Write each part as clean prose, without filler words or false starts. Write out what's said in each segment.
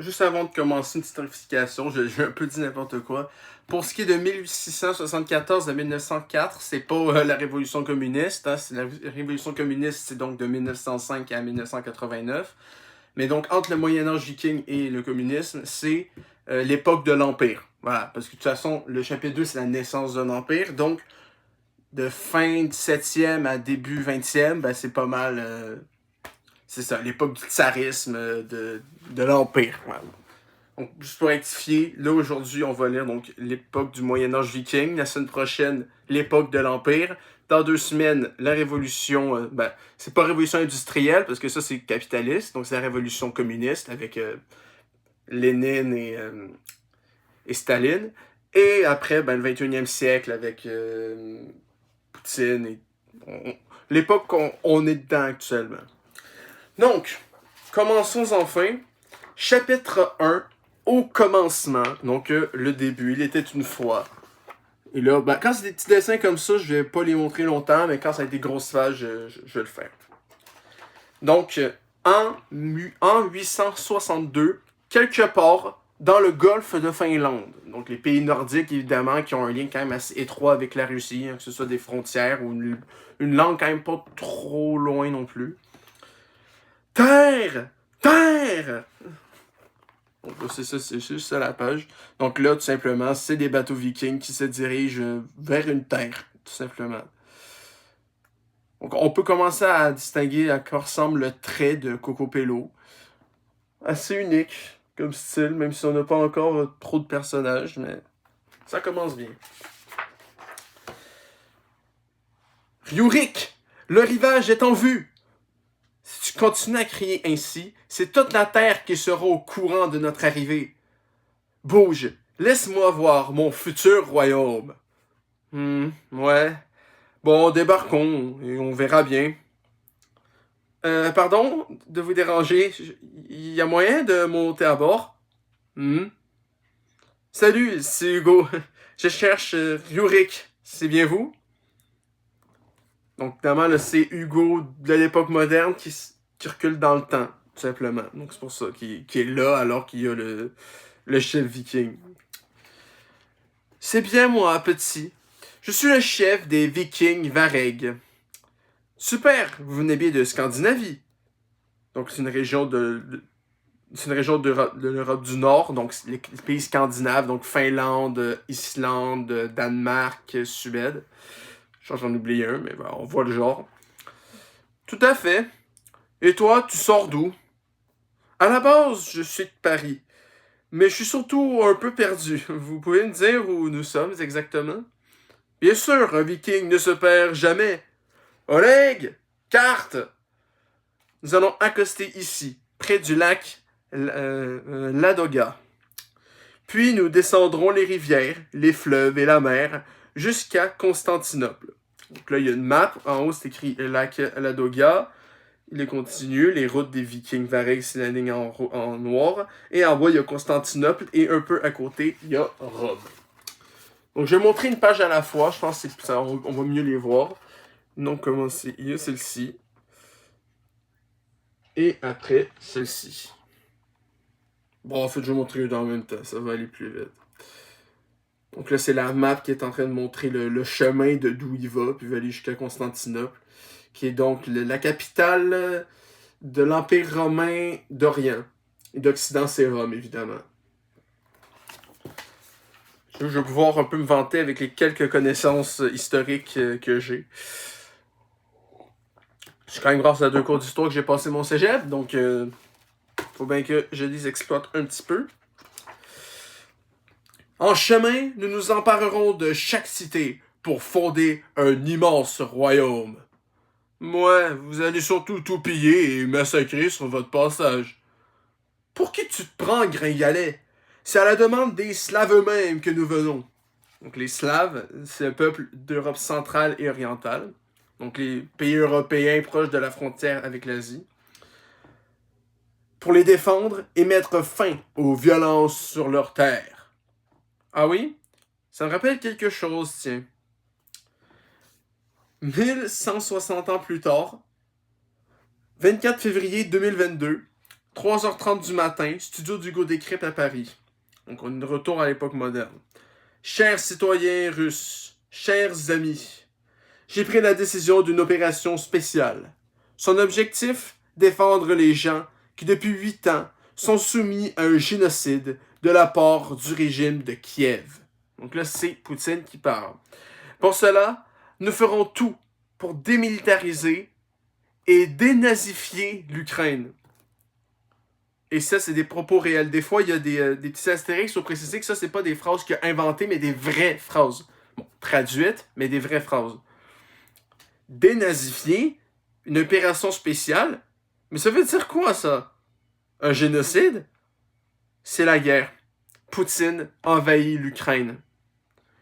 Juste avant de commencer une petite rectification, j'ai un peu dit n'importe quoi. Pour ce qui est de 1874 à 1904, c'est pas la révolution communiste. Hein, la révolution communiste, c'est donc de 1905 à 1989. Mais donc, entre le Moyen-Âge viking et le communisme, c'est l'époque de l'Empire. Voilà, parce que de toute façon, le chapitre 2, c'est la naissance d'un empire. Donc, de fin 17e à début 20e, ben, c'est pas mal... c'est ça, l'époque du tsarisme, de l'Empire. Voilà. Donc, juste pour rectifier, là aujourd'hui, on va lire donc l'époque du Moyen-Âge viking. La semaine prochaine, l'époque de l'Empire. Dans 2 semaines, la révolution. C'est pas révolution industrielle, parce que ça, c'est capitaliste. Donc, c'est la révolution communiste avec Lénine et Staline. Et après, le 21e siècle avec Poutine. L'époque qu'on est dedans actuellement. Donc, commençons enfin. Chapitre 1. Au commencement, donc le début, il était une fois. Et là, quand c'est des petits dessins comme ça, je vais pas les montrer longtemps, mais quand ça a des grosses pages, je vais le faire. Donc, en 862, quelque part dans le golfe de Finlande, donc les pays nordiques, évidemment, qui ont un lien quand même assez étroit avec la Russie, hein, que ce soit des frontières ou une langue quand même pas trop loin non plus. Terre! Terre! Donc c'est juste ça la page. Donc là, tout simplement, c'est des bateaux vikings qui se dirigent vers une terre, tout simplement. Donc on peut commencer à distinguer à quoi ressemble le trait de Cocopello. Assez unique comme style, même si on n'a pas encore trop de personnages, mais ça commence bien. Ryurik! Le rivage est en vue! Si tu continues à crier ainsi, c'est toute la terre qui sera au courant de notre arrivée. Bouge, laisse-moi voir mon futur royaume. Ouais. Bon, débarquons et on verra bien. Pardon de vous déranger. Il y a moyen de monter à bord? Salut, c'est Hugo. Je cherche Ryurik. C'est bien vous? Donc, évidemment, là, c'est Hugo de l'époque moderne qui recule dans le temps, tout simplement. Donc, c'est pour ça qu'il est là alors qu'il y a le chef viking. C'est bien moi, petit. Je suis le chef des Vikings Vareg. Super, vous venez bien de Scandinavie. Donc c'est une région de l'Europe du Nord, donc les pays scandinaves, donc Finlande, Islande, Danemark, Suède. J'en oublie un, mais on voit le genre. Tout à fait. Et toi, tu sors d'où? À la base, je suis de Paris. Mais je suis surtout un peu perdu. Vous pouvez me dire où nous sommes exactement? Bien sûr, un viking ne se perd jamais. Oleg! Carte! Nous allons accoster ici, près du lac Ladoga. Puis nous descendrons les rivières, les fleuves et la mer jusqu'à Constantinople. Donc là, il y a une map. En haut, c'est écrit lac Ladoga. Il est continu. Les routes des Vikings Vareg, c'est la ligne en noir. Et en bas, il y a Constantinople. Et un peu à côté, il y a Rome. Donc, je vais montrer une page à la fois. Je pense que on va mieux les voir. Donc, commencer. Il y a celle-ci. Et après, celle-ci. Bon, en fait, je vais montrer les deux en même temps. Ça va aller plus vite. Donc là, c'est la map qui est en train de montrer le chemin de d'où il va. Puis il va aller jusqu'à Constantinople. Qui est donc la capitale de l'Empire romain d'Orient. Et d'Occident, c'est Rome, évidemment. Je vais pouvoir un peu me vanter avec les quelques connaissances historiques que j'ai. C'est quand même grâce à 2 cours d'histoire que j'ai passé mon cégep, donc faut bien que je les exploite un petit peu. En chemin, nous nous emparerons de chaque cité pour fonder un immense royaume. Ouais, vous allez surtout tout piller et massacrer sur votre passage. Pour qui tu te prends, Gringalet? C'est à la demande des Slaves eux-mêmes que nous venons. Donc les Slaves, c'est le peuple d'Europe centrale et orientale. Donc les pays européens proches de la frontière avec l'Asie. Pour les défendre et mettre fin aux violences sur leur terre. Ah oui? Ça me rappelle quelque chose, tiens. 1160 ans plus tard, 24 février 2022, 3h30 du matin, studio d'Hugo Décrypte à Paris. Donc on est de retour à l'époque moderne. Chers citoyens russes, chers amis, j'ai pris la décision d'une opération spéciale. Son objectif, défendre les gens qui depuis 8 ans sont soumis à un génocide de la part du régime de Kiev. Donc là, c'est Poutine qui parle. Pour cela, nous ferons tout pour démilitariser et dénazifier l'Ukraine. Et ça, c'est des propos réels. Des fois, il y a des petits astérix pour préciser que ça, c'est pas des phrases qu'il a inventées, mais des vraies phrases. Bon, traduites, mais des vraies phrases. Dénazifier, une opération spéciale. Mais ça veut dire quoi, ça? Un génocide? C'est la guerre. Poutine envahit l'Ukraine.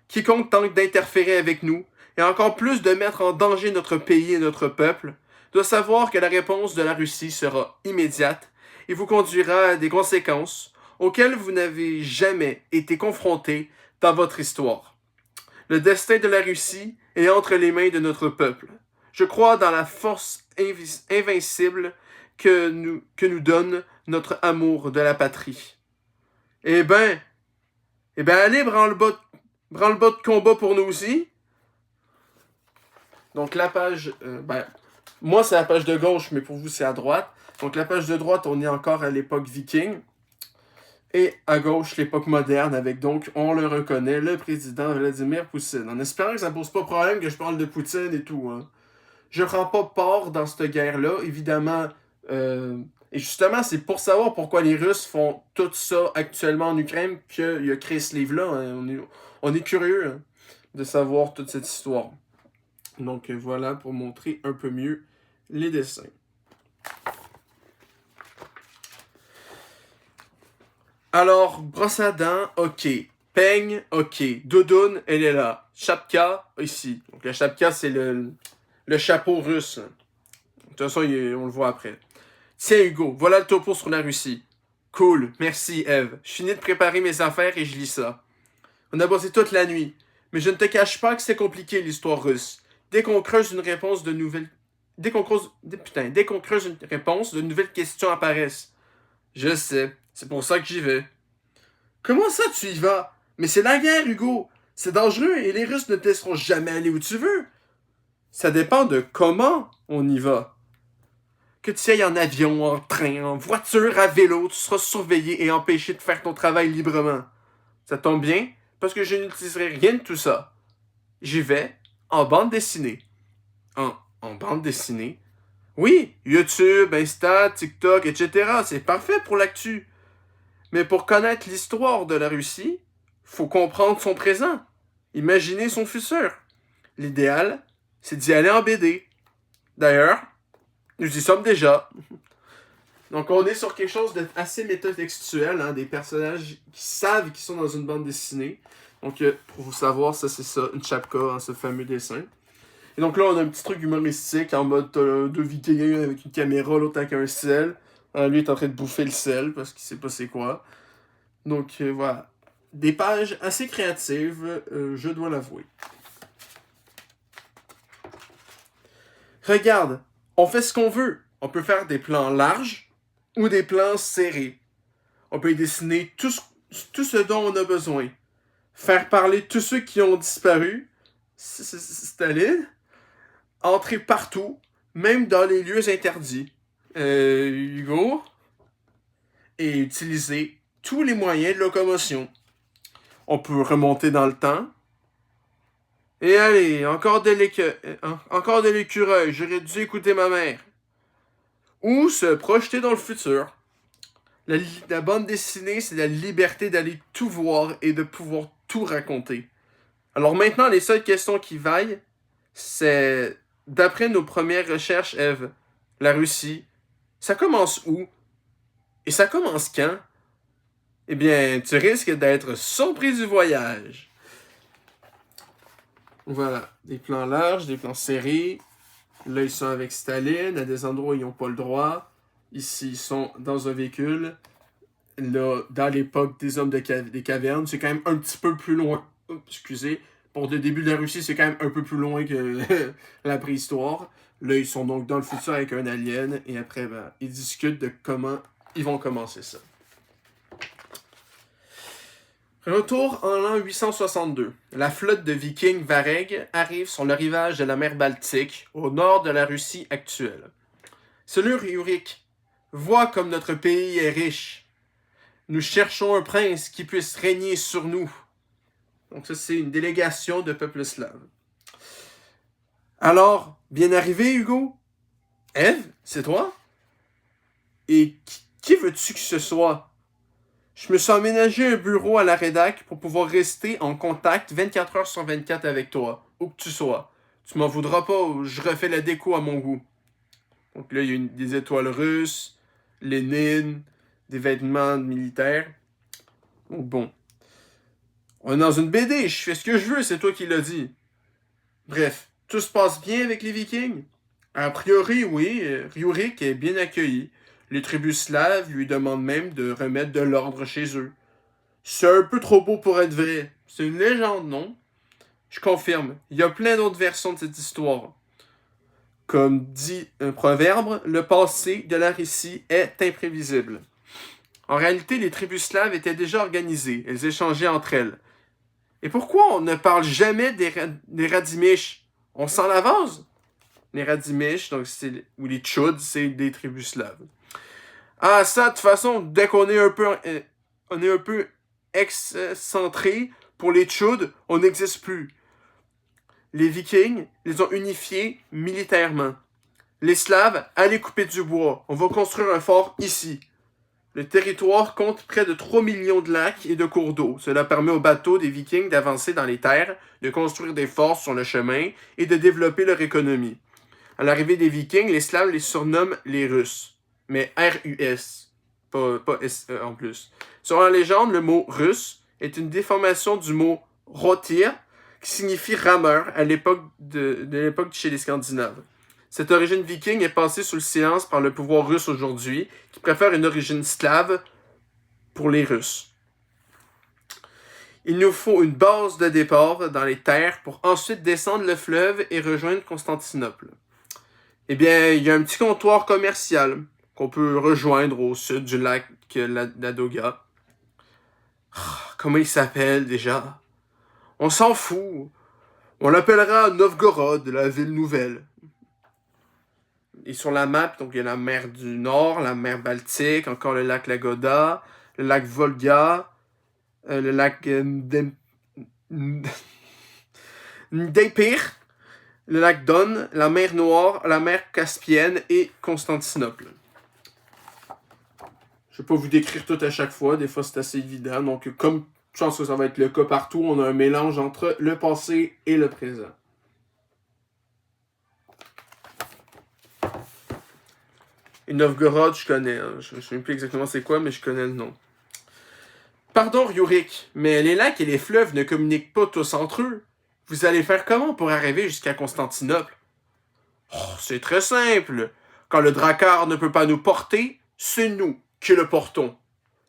Quiconque tente d'interférer avec nous, et encore plus de mettre en danger notre pays et notre peuple, doit savoir que la réponse de la Russie sera immédiate et vous conduira à des conséquences auxquelles vous n'avez jamais été confrontés dans votre histoire. Le destin de la Russie est entre les mains de notre peuple. Je crois dans la force invincible que nous donne notre amour de la patrie. Eh ben, allez, branle-bas de combat pour nous aussi. Donc la page, moi c'est la page de gauche, mais pour vous c'est à droite. Donc la page de droite, on est encore à l'époque viking. Et à gauche, l'époque moderne, avec donc, on le reconnaît, le président Vladimir Poutine. En espérant que ça pose pas problème que je parle de Poutine et tout. Hein. Je prends pas part dans cette guerre-là, évidemment. Et justement, c'est pour savoir pourquoi les Russes font tout ça actuellement en Ukraine qu'il y a créé ce livre-là. Hein. On est curieux hein, de savoir toute cette histoire. Donc voilà pour montrer un peu mieux les dessins. Alors, brosse à dents, ok. Peigne, ok. Doudoune, elle est là. Chapka, ici. Donc la chapka, c'est le chapeau russe. De toute façon, on le voit après. Tiens Hugo, voilà le topo sur la Russie. Cool, merci Eve. Je finis de préparer mes affaires et je lis ça. On a bossé toute la nuit. Mais je ne te cache pas que c'est compliqué l'histoire russe. Dès qu'on creuse une réponse, de nouvelles questions apparaissent. Je sais, c'est pour ça que j'y vais. Comment ça tu y vas? Mais c'est la guerre, Hugo. C'est dangereux et les Russes ne te laisseront jamais aller où tu veux. Ça dépend de comment on y va. Que tu ailles en avion, en train, en voiture, à vélo, tu seras surveillé et empêché de faire ton travail librement. Ça tombe bien, parce que je n'utiliserai rien de tout ça. J'y vais en bande dessinée. En bande dessinée? Oui, YouTube, Insta, TikTok, etc. C'est parfait pour l'actu. Mais pour connaître l'histoire de la Russie, faut comprendre son présent. Imaginer son futur. L'idéal, c'est d'y aller en BD. D'ailleurs, nous y sommes déjà. Donc on est sur quelque chose d'assez métatextuel, hein, des personnages qui savent qu'ils sont dans une bande dessinée. Donc pour vous savoir, ça c'est ça, une chapka, hein, ce fameux dessin. Et donc là on a un petit truc humoristique en mode deux vikings avec une caméra, l'autre avec un sel. Lui est en train de bouffer le sel parce qu'il sait pas c'est quoi. Donc voilà. Des pages assez créatives, je dois l'avouer. Regarde, on fait ce qu'on veut. On peut faire des plans larges ou des plans serrés. On peut y dessiner tout ce dont on a besoin. Faire parler tous ceux qui ont disparu. Staline. Entrer partout, même dans les lieux interdits. Hugo. Et utiliser tous les moyens de locomotion. On peut remonter dans le temps. Et allez, encore de l'écureuil, j'aurais dû écouter ma mère. Ou se projeter dans le futur. La bande dessinée, c'est la liberté d'aller tout voir et de pouvoir tout raconter. Alors maintenant, les seules questions qui vaillent, c'est, d'après nos premières recherches, Eve, la Russie, ça commence où? Et ça commence quand? Eh bien, tu risques d'être surpris du voyage. Voilà, des plans larges, des plans serrés. Là, ils sont avec Staline. À des endroits où ils n'ont pas le droit. Ici, ils sont dans un véhicule. Là, dans l'époque des hommes des cavernes, c'est quand même un petit peu plus loin. Excusez. Pour le début de la Russie, c'est quand même un peu plus loin que la préhistoire. Là, ils sont donc dans le futur avec un alien. Et après, ils discutent de comment ils vont commencer ça. Retour en l'an 862. La flotte de vikings Vareg arrive sur le rivage de la mer Baltique, au nord de la Russie actuelle. Selon Rurik, vois comme notre pays est riche. Nous cherchons un prince qui puisse régner sur nous. Donc ça, c'est une délégation de peuples slaves. Alors, bien arrivé, Hugo? Ève, c'est toi? Et qui veux-tu que ce soit? Je me suis aménagé un bureau à la rédac pour pouvoir rester en contact 24 heures sur 24 avec toi, où que tu sois. Tu m'en voudras pas, je refais la déco à mon goût. Donc là, il y a des étoiles russes, Lénine, des vêtements militaires. Donc bon. On est dans une BD, je fais ce que je veux, c'est toi qui l'as dit. Bref, tout se passe bien avec les Vikings? A priori, oui, Rurik est bien accueilli. Les tribus slaves lui demandent même de remettre de l'ordre chez eux. C'est un peu trop beau pour être vrai. C'est une légende, non? Je confirme, il y a plein d'autres versions de cette histoire. Comme dit un proverbe, le passé de la Russie est imprévisible. En réalité, les tribus slaves étaient déjà organisées, elles échangeaient entre elles. Et pourquoi on ne parle jamais des Radimiches? On s'en avance? Les Radimiches, donc ou les Tchouds, c'est des tribus slaves. Ah, ça, de toute façon, dès qu'on est un peu excentré pour les Tchouds, on n'existe plus. Les Vikings les ont unifiés militairement. Les Slaves, allez couper du bois. On va construire un fort ici. Le territoire compte près de 3 millions de lacs et de cours d'eau. Cela permet aux bateaux des Vikings d'avancer dans les terres, de construire des forts sur le chemin et de développer leur économie. À l'arrivée des Vikings, les Slaves les surnomment les Russes. Mais R-U-S, pas S-E en plus. Selon la légende, le mot russe est une déformation du mot rotir, qui signifie rameur à l'époque de l'époque chez les Scandinaves. Cette origine viking est passée sous le silence par le pouvoir russe aujourd'hui, qui préfère une origine slave pour les Russes. Il nous faut une base de départ dans les terres pour ensuite descendre le fleuve et rejoindre Constantinople. Eh bien, il y a un petit comptoir commercial qu'on peut rejoindre au sud du lac Ladoga. Comment il s'appelle déjà? On s'en fout. On l'appellera Novgorod, la ville nouvelle. Et sur la map, donc il y a la mer du Nord, la mer Baltique, encore le lac Ladoga, le lac Volga, le lac Dnepr, le lac Don, la mer Noire, la mer Caspienne et Constantinople. Je ne vais pas vous décrire tout à chaque fois, des fois c'est assez évident. Donc comme je pense que ça va être le cas partout, on a un mélange entre le passé et le présent. Et Novgorod, je connais. Hein. Je ne sais plus exactement c'est quoi, mais je connais le nom. Pardon, Rurik, mais les lacs et les fleuves ne communiquent pas tous entre eux. Vous allez faire comment pour arriver jusqu'à Constantinople? Oh, c'est très simple. Quand le Drakkar ne peut pas nous porter, c'est nous qui le portons.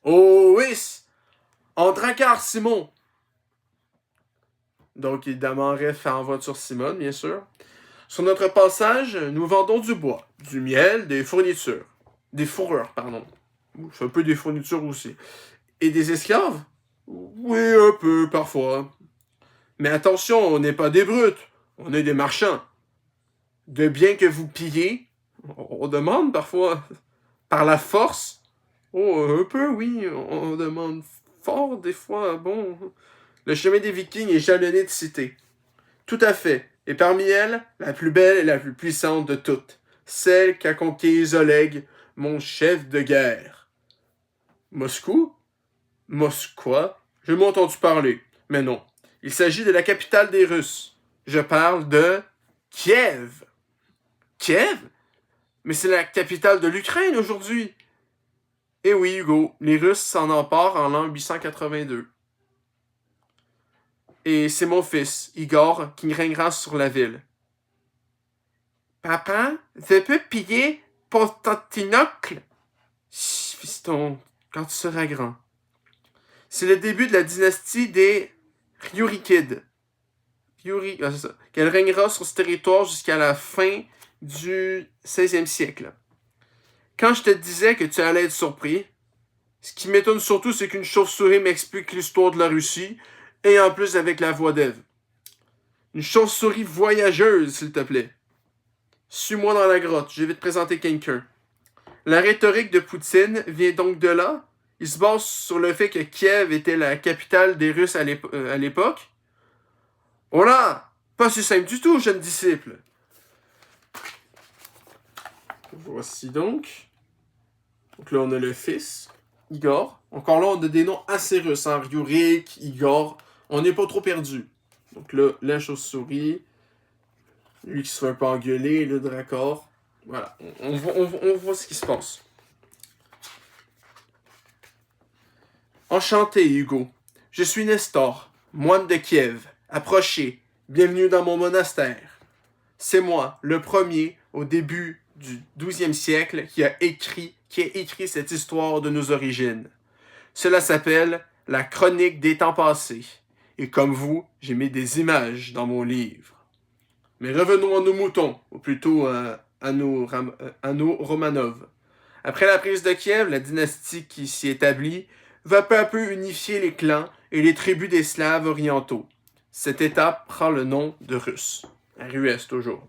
Oh oui! En Drakkar, Simon! Donc, évidemment, ref en voiture Simone, bien sûr. Sur notre passage, nous vendons du bois, du miel, des fournitures. Des fourrures, pardon. C'est un peu des fournitures aussi. Et des esclaves? Oui, un peu, parfois. Mais attention, on n'est pas des brutes, on est des marchands. De biens que vous pillez, on demande parfois, par la force. Oh, un peu, oui, on demande fort des fois, bon. Le chemin des Vikings est jalonné de cités. Tout à fait. Et parmi elles, la plus belle et la plus puissante de toutes. Celle qu'a conquise Oleg, mon chef de guerre. Moscou? Moskva? Je m'ai entendu parler. Mais non. Il s'agit de la capitale des Russes. Je parle de Kiev. Kiev? Mais c'est la capitale de l'Ukraine aujourd'hui. Eh oui, Hugo, les Russes s'en emparent en l'an 882. Et c'est mon fils, Igor, qui régnera sur la ville. Papa, je peux piller Constantinople? Fiston, quand tu seras grand. C'est le début de la dynastie des Ryurikides. C'est ça. Qu'elle régnera sur ce territoire jusqu'à la fin du 16e siècle. Quand je te disais que tu allais être surpris, ce qui m'étonne surtout, c'est qu'une chauve-souris m'explique l'histoire de la Russie, et en plus avec la voix d'Ève. Une chauve-souris voyageuse, s'il te plaît. Suis-moi dans la grotte, je vais te présenter quelqu'un. La rhétorique de Poutine vient donc de là. Il se base sur le fait que Kiev était la capitale des Russes à l'époque. Oh là! Pas si simple du tout, jeune disciple. Voici donc. Donc là, on a le fils, Igor. Encore là, on a des noms assez russes, hein? Ryurik, Igor. On n'est pas trop perdu. Donc là, la chauve-souris. Lui qui se fait un peu engueuler, le Dracor. Voilà, on voit ce qui se passe. Enchanté, Hugo. Je suis Nestor, moine de Kiev. Approchez, bienvenue dans mon monastère. C'est moi, le premier, au début du XIIe siècle, qui a écrit cette histoire de nos origines. Cela s'appelle la chronique des temps passés. Et comme vous, j'ai mis des images dans mon livre. Mais revenons à nos moutons, ou plutôt à nos Romanov. Après la prise de Kiev, la dynastie qui s'y établit va peu à peu unifier les clans et les tribus des Slaves orientaux. Cette étape prend le nom de Russe. RUS toujours.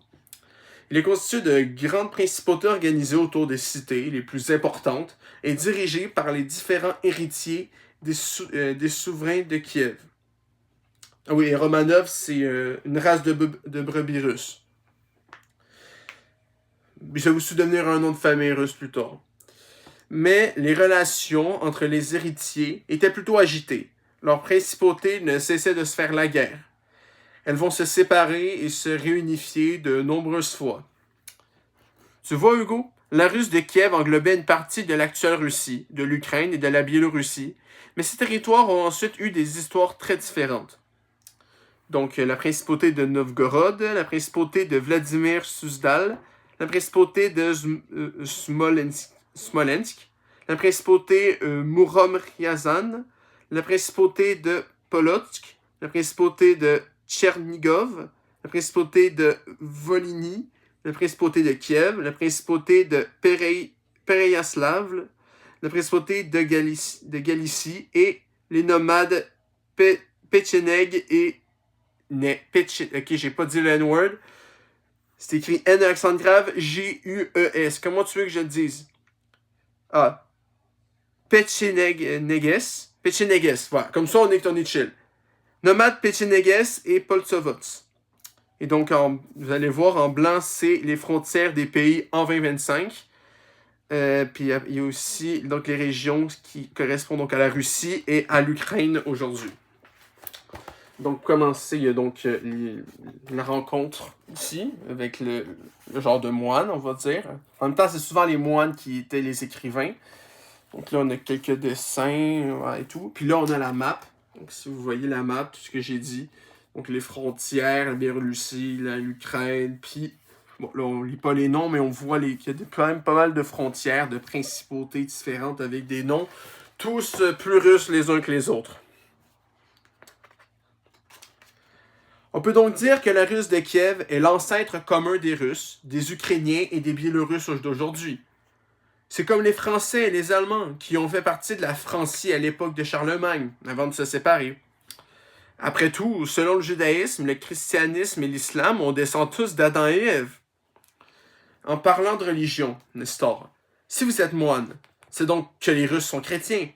Il est constitué de grandes principautés organisées autour des cités les plus importantes et dirigées par les différents héritiers des souverains de Kiev. Ah oui, et Romanov, c'est une race de brebis russes. Ça va aussi devenir un nom de famille russe plus tard. Mais les relations entre les héritiers étaient plutôt agitées. Leur principauté ne cessait de se faire la guerre. Elles vont se séparer et se réunifier de nombreuses fois. Tu vois, Hugo, la Russe de Kiev englobait une partie de l'actuelle Russie, de l'Ukraine et de la Biélorussie, mais ces territoires ont ensuite eu des histoires très différentes. Donc, la principauté de Novgorod, la principauté de Vladimir Suzdal, la principauté de Smolensk, la principauté Murom-Ryazan, la principauté de Polotsk, la principauté de Tchernigov, la principauté de Volhynie, la principauté de Kiev, la principauté de Pereyaslav, la principauté de Galicie et les nomades Pecheneg et ok, j'ai pas dit le N-word. C'est écrit N accent grave, G-U-E-S. Comment tu veux que je le dise? Ah. Pecheneges. Voilà. Comme ça, on est chill. Nomade Pecheneges et Poltsovots. Et donc, vous allez voir, en blanc, c'est les frontières des pays en 2025. Puis il y a aussi donc, les régions qui correspondent donc à la Russie et à l'Ukraine aujourd'hui. Donc, pour commencer, il y a donc la rencontre ici, avec le genre de moine, on va dire. En même temps, c'est souvent les moines qui étaient les écrivains. Donc là, on a quelques dessins et tout. Puis là, on a la map. Donc, si vous voyez la map, tout ce que j'ai dit. Donc, les frontières, la Biélorussie, l'Ukraine. Puis, bon, là, on lit pas les noms, mais on voit qu'il y a quand même pas mal de frontières, de principautés différentes avec des noms, tous plus russes les uns que les autres. On peut donc dire que la Russe de Kiev est l'ancêtre commun des Russes, des Ukrainiens et des Biélorusses d'aujourd'hui. C'est comme les Français et les Allemands qui ont fait partie de la Francie à l'époque de Charlemagne, avant de se séparer. Après tout, selon le judaïsme, le christianisme et l'islam, on descend tous d'Adam et Ève. En parlant de religion, Nestor, si vous êtes moine, c'est donc que les Russes sont chrétiens.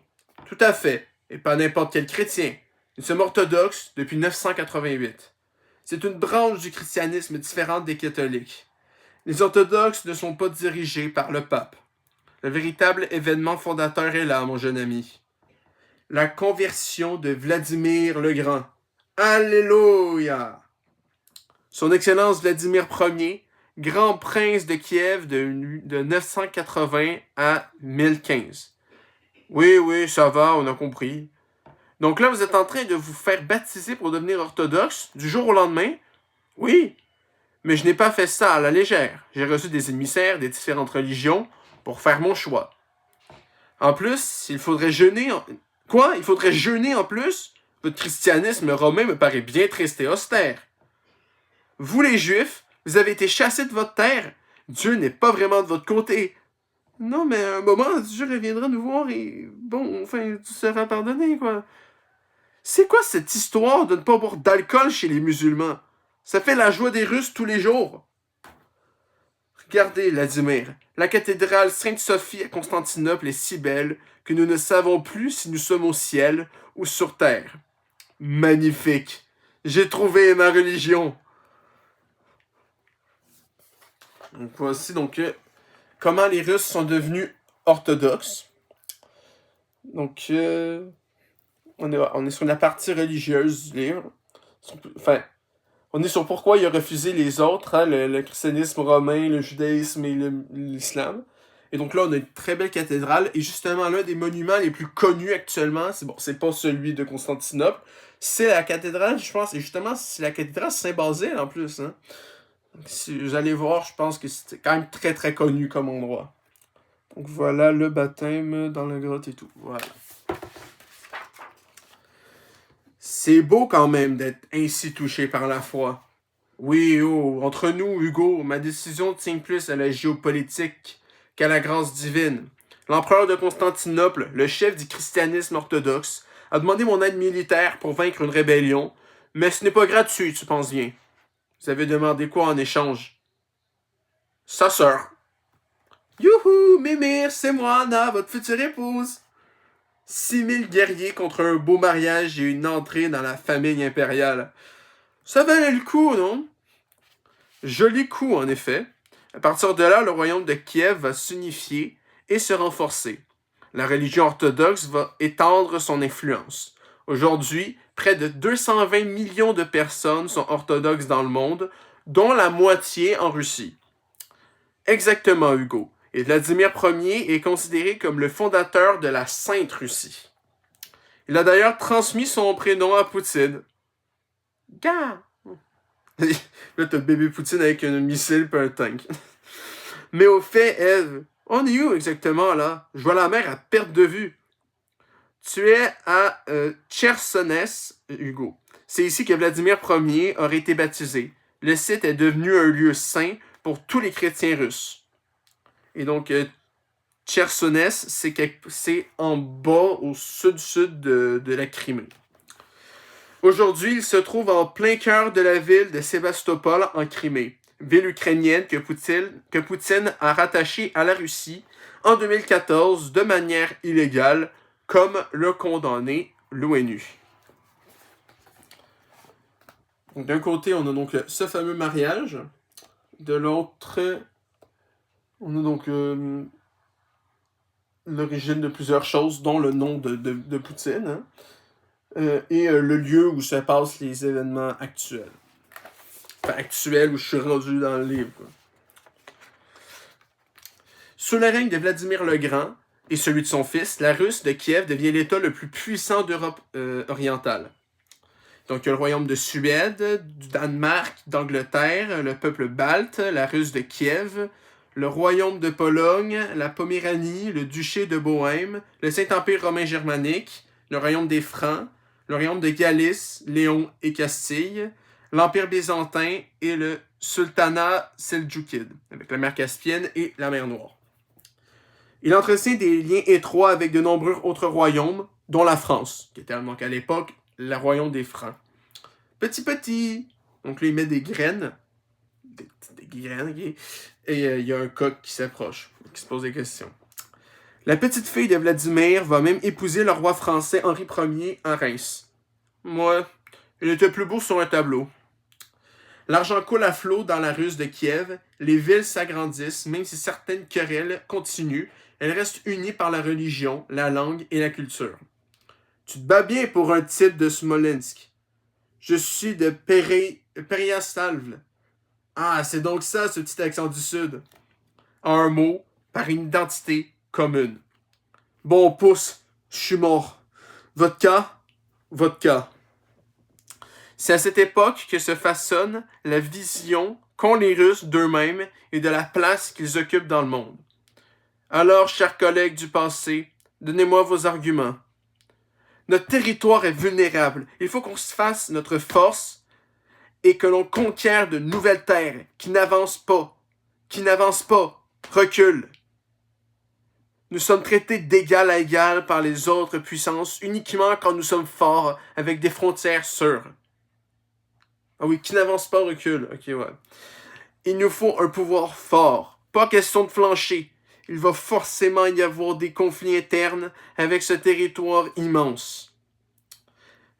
Tout à fait, et pas n'importe quel chrétien. Nous sommes orthodoxes depuis 988. C'est une branche du christianisme différente des catholiques. Les orthodoxes ne sont pas dirigés par le pape. Le véritable événement fondateur est là, mon jeune ami. La conversion de Vladimir le Grand. Alléluia! Son Excellence Vladimir Ier, grand prince de Kiev de 980 à 1015. Oui, ça va, on a compris. Donc là, vous êtes en train de vous faire baptiser pour devenir orthodoxe du jour au lendemain? Oui, mais je n'ai pas fait ça à la légère. J'ai reçu des émissaires des différentes religions pour faire mon choix. En plus, il faudrait jeûner... Quoi? Il faudrait jeûner en plus? Votre christianisme romain me paraît bien triste et austère. Vous les Juifs, vous avez été chassés de votre terre. Dieu n'est pas vraiment de votre côté. Non, mais à un moment, Dieu reviendra nous voir et bon, enfin, tu seras pardonné, quoi. C'est quoi cette histoire de ne pas boire d'alcool chez les musulmans? Ça fait la joie des Russes tous les jours. Regardez, Vladimir, la cathédrale Sainte-Sophie à Constantinople est si belle que nous ne savons plus si nous sommes au ciel ou sur terre. Magnifique. J'ai trouvé ma religion. Donc voici donc comment les Russes sont devenus orthodoxes. Donc on est sur la partie religieuse du livre. Enfin, on est sur pourquoi il a refusé les autres, hein, le christianisme romain, le judaïsme et l'islam. Et donc là, on a une très belle cathédrale. Et justement, l'un des monuments les plus connus actuellement, c'est pas celui de Constantinople, c'est la cathédrale, je pense, et justement, c'est la cathédrale Saint-Basile en plus. Hein. Donc, si vous allez voir, je pense que c'est quand même très très connu comme endroit. Donc voilà le baptême dans la grotte et tout. Voilà. C'est beau quand même d'être ainsi touché par la foi. Oui, oh, entre nous, Hugo, ma décision tient plus à la géopolitique qu'à la grâce divine. L'empereur de Constantinople, le chef du christianisme orthodoxe, a demandé mon aide militaire pour vaincre une rébellion, mais ce n'est pas gratuit, tu penses bien. Vous avez demandé quoi en échange? Sa sœur. Youhou, Mimir, c'est moi, Anna, votre future épouse. 6000 guerriers contre un beau mariage et une entrée dans la famille impériale. Ça valait le coup, non? Joli coup, en effet. À partir de là, le royaume de Kiev va s'unifier et se renforcer. La religion orthodoxe va étendre son influence. Aujourd'hui, près de 220 millions de personnes sont orthodoxes dans le monde, dont la moitié en Russie. Exactement, Hugo. Et Vladimir Ier est considéré comme le fondateur de la Sainte Russie. Il a d'ailleurs transmis son prénom à Poutine. Gars! Là, t'as bébé Poutine avec un missile et un tank. Mais au fait, Eve, on est où exactement là? Je vois la mer à perte de vue. Tu es à Chersonès, Hugo. C'est ici que Vladimir Ier aurait été baptisé. Le site est devenu un lieu saint pour tous les chrétiens russes. Et donc, Chersonès, c'est en bas, au sud-sud de la Crimée. Aujourd'hui, il se trouve en plein cœur de la ville de Sébastopol en Crimée, ville ukrainienne que Poutine a rattachée à la Russie en 2014 de manière illégale, comme le condamné l'ONU. D'un côté, on a donc ce fameux mariage. De l'autre, on a donc l'origine de plusieurs choses, dont le nom de Poutine, hein, et le lieu où se passent les événements actuels. Enfin, actuels, où je suis rendu dans le livre. Quoi. Sous le règne de Vladimir le Grand et celui de son fils, la Russe de Kiev devient l'État le plus puissant d'Europe orientale. Donc, il y a le royaume de Suède, du Danemark, d'Angleterre, le peuple balte, la Russe de Kiev, le royaume de Pologne, la Poméranie, le duché de Bohême, le Saint-Empire romain germanique, le royaume des Francs, le royaume de Galice, Léon et Castille, l'Empire byzantin et le sultanat seldjoukide, avec la mer Caspienne et la mer Noire. Il entretient des liens étroits avec de nombreux autres royaumes, dont la France, qui était donc à l'époque le royaume des Francs. Petit. Donc là, il met des graines. Des graines, okay? Et il y a un coq qui s'approche, qui se pose des questions. La petite fille de Vladimir va même épouser le roi français Henri Ier à Reims. Moi, il était plus beau sur un tableau. L'argent coule à flot dans la Russe de Kiev, les villes s'agrandissent, même si certaines querelles continuent, elles restent unies par la religion, la langue et la culture. Tu te bats bien pour un type de Smolensk. Je suis de Pereyaslav. Ah, c'est donc ça, ce petit accent du Sud. En un mot, par une identité commune. Bon pouce, je suis mort. Vodka. C'est à cette époque que se façonne la vision qu'ont les Russes d'eux-mêmes et de la place qu'ils occupent dans le monde. Alors, chers collègues du passé, donnez-moi vos arguments. Notre territoire est vulnérable. Il faut qu'on se fasse notre force et que l'on conquiert de nouvelles terres qui n'avancent pas, reculent. Nous sommes traités d'égal à égal par les autres puissances uniquement quand nous sommes forts, avec des frontières sûres. Ah oui, qui n'avance pas recule. Ok, ouais. Il nous faut un pouvoir fort. Pas question de flancher. Il va forcément y avoir des conflits internes avec ce territoire immense.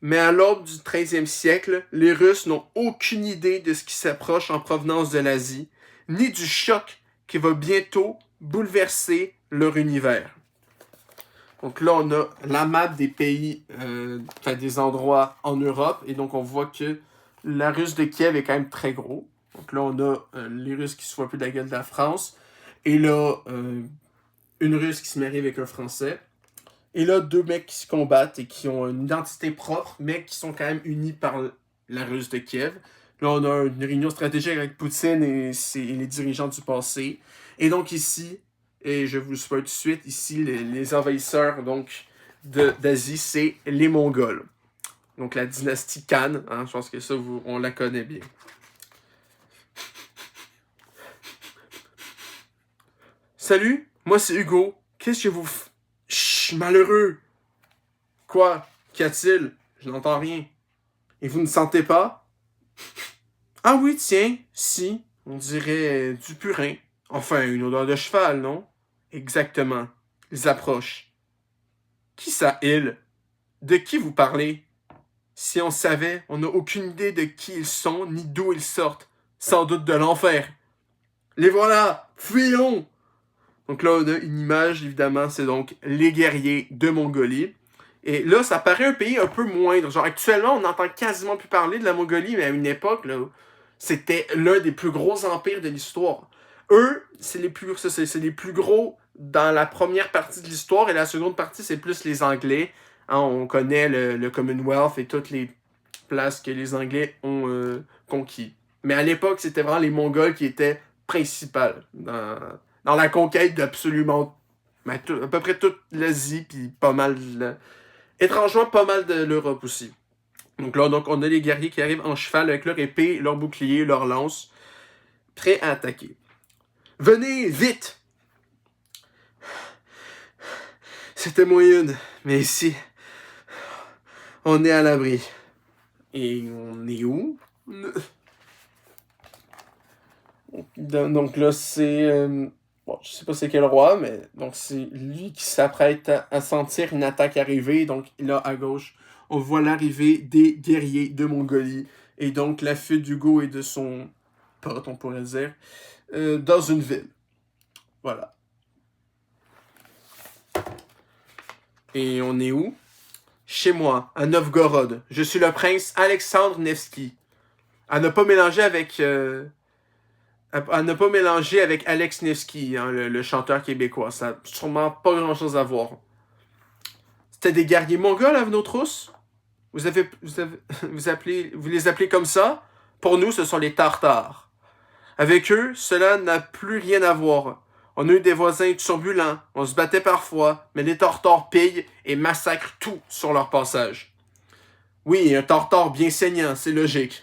Mais à l'aube du 13e siècle, les Russes n'ont aucune idée de ce qui s'approche en provenance de l'Asie, ni du choc qui va bientôt bouleverser leur univers. Donc là, on a la map des pays, des endroits en Europe, et donc on voit que la Russe de Kiev est quand même très gros. Donc là, on a les Russes qui se font un peu de la gueule de la France, et là, une Russe qui se marie avec un Français. Et là, deux mecs qui se combattent et qui ont une identité propre, mais qui sont quand même unis par la Russe de Kiev. Là, on a une réunion stratégique avec Poutine et les dirigeants du passé. Et donc ici, et je vous le spoil tout de suite, ici, les envahisseurs donc d'Asie, c'est les Mongols. Donc la dynastie Khan, hein, je pense que ça, on la connaît bien. Salut, moi c'est Hugo. Qu'est-ce que vous... Chut, malheureux! Quoi? Qu'y a-t-il? Je n'entends rien. Et vous ne sentez pas? Ah oui, tiens, si, on dirait du purin. Enfin, une odeur de cheval, non? Exactement. Ils approchent. Qui ça, ils? De qui vous parlez? Si on savait, on n'a aucune idée de qui ils sont, ni d'où ils sortent. Sans doute de l'enfer. Les voilà! Fuyons! Donc là, on a une image, évidemment, c'est donc les guerriers de Mongolie. Et là, ça paraît un pays un peu moindre. Genre, actuellement, on n'entend quasiment plus parler de la Mongolie, mais à une époque, là, c'était l'un des plus gros empires de l'histoire. Eux, c'est les plus gros dans la première partie de l'histoire, et la seconde partie, c'est plus les Anglais. Hein, on connaît le Commonwealth et toutes les places que les Anglais ont conquis. Mais à l'époque, c'était vraiment les Mongols qui étaient principales dans la conquête d'absolument à peu près toute l'Asie, puis pas mal étrangement pas mal de l'Europe aussi. Donc là, on a les guerriers qui arrivent en cheval avec leur épée, leur bouclier, leur lance, prêts à attaquer. Venez, vite! C'était moyenne, mais ici, on est à l'abri. Et on est où? Donc là, c'est... bon, je sais pas c'est quel roi, mais donc c'est lui qui s'apprête à sentir une attaque arriver. Donc là, à gauche, on voit l'arrivée des guerriers de Mongolie. Et donc la fuite d'Hugo et de son pote, on pourrait dire, dans une ville. Voilà. Et on est où? Chez moi, à Novgorod. Je suis le prince Alexandre Nevsky. À ne pas mélanger avec... à ne pas mélanger avec Alex Nevsky, hein, le chanteur québécois. Ça n'a sûrement pas grand-chose à voir. C'était des guerriers mongols à nos trousses? Vous les appelez comme ça? Pour nous, ce sont les Tartares. Avec eux, cela n'a plus rien à voir. On a eu des voisins turbulents, on se battait parfois, mais les Tartares pillent et massacrent tout sur leur passage. Oui, un Tartare bien saignant, c'est logique.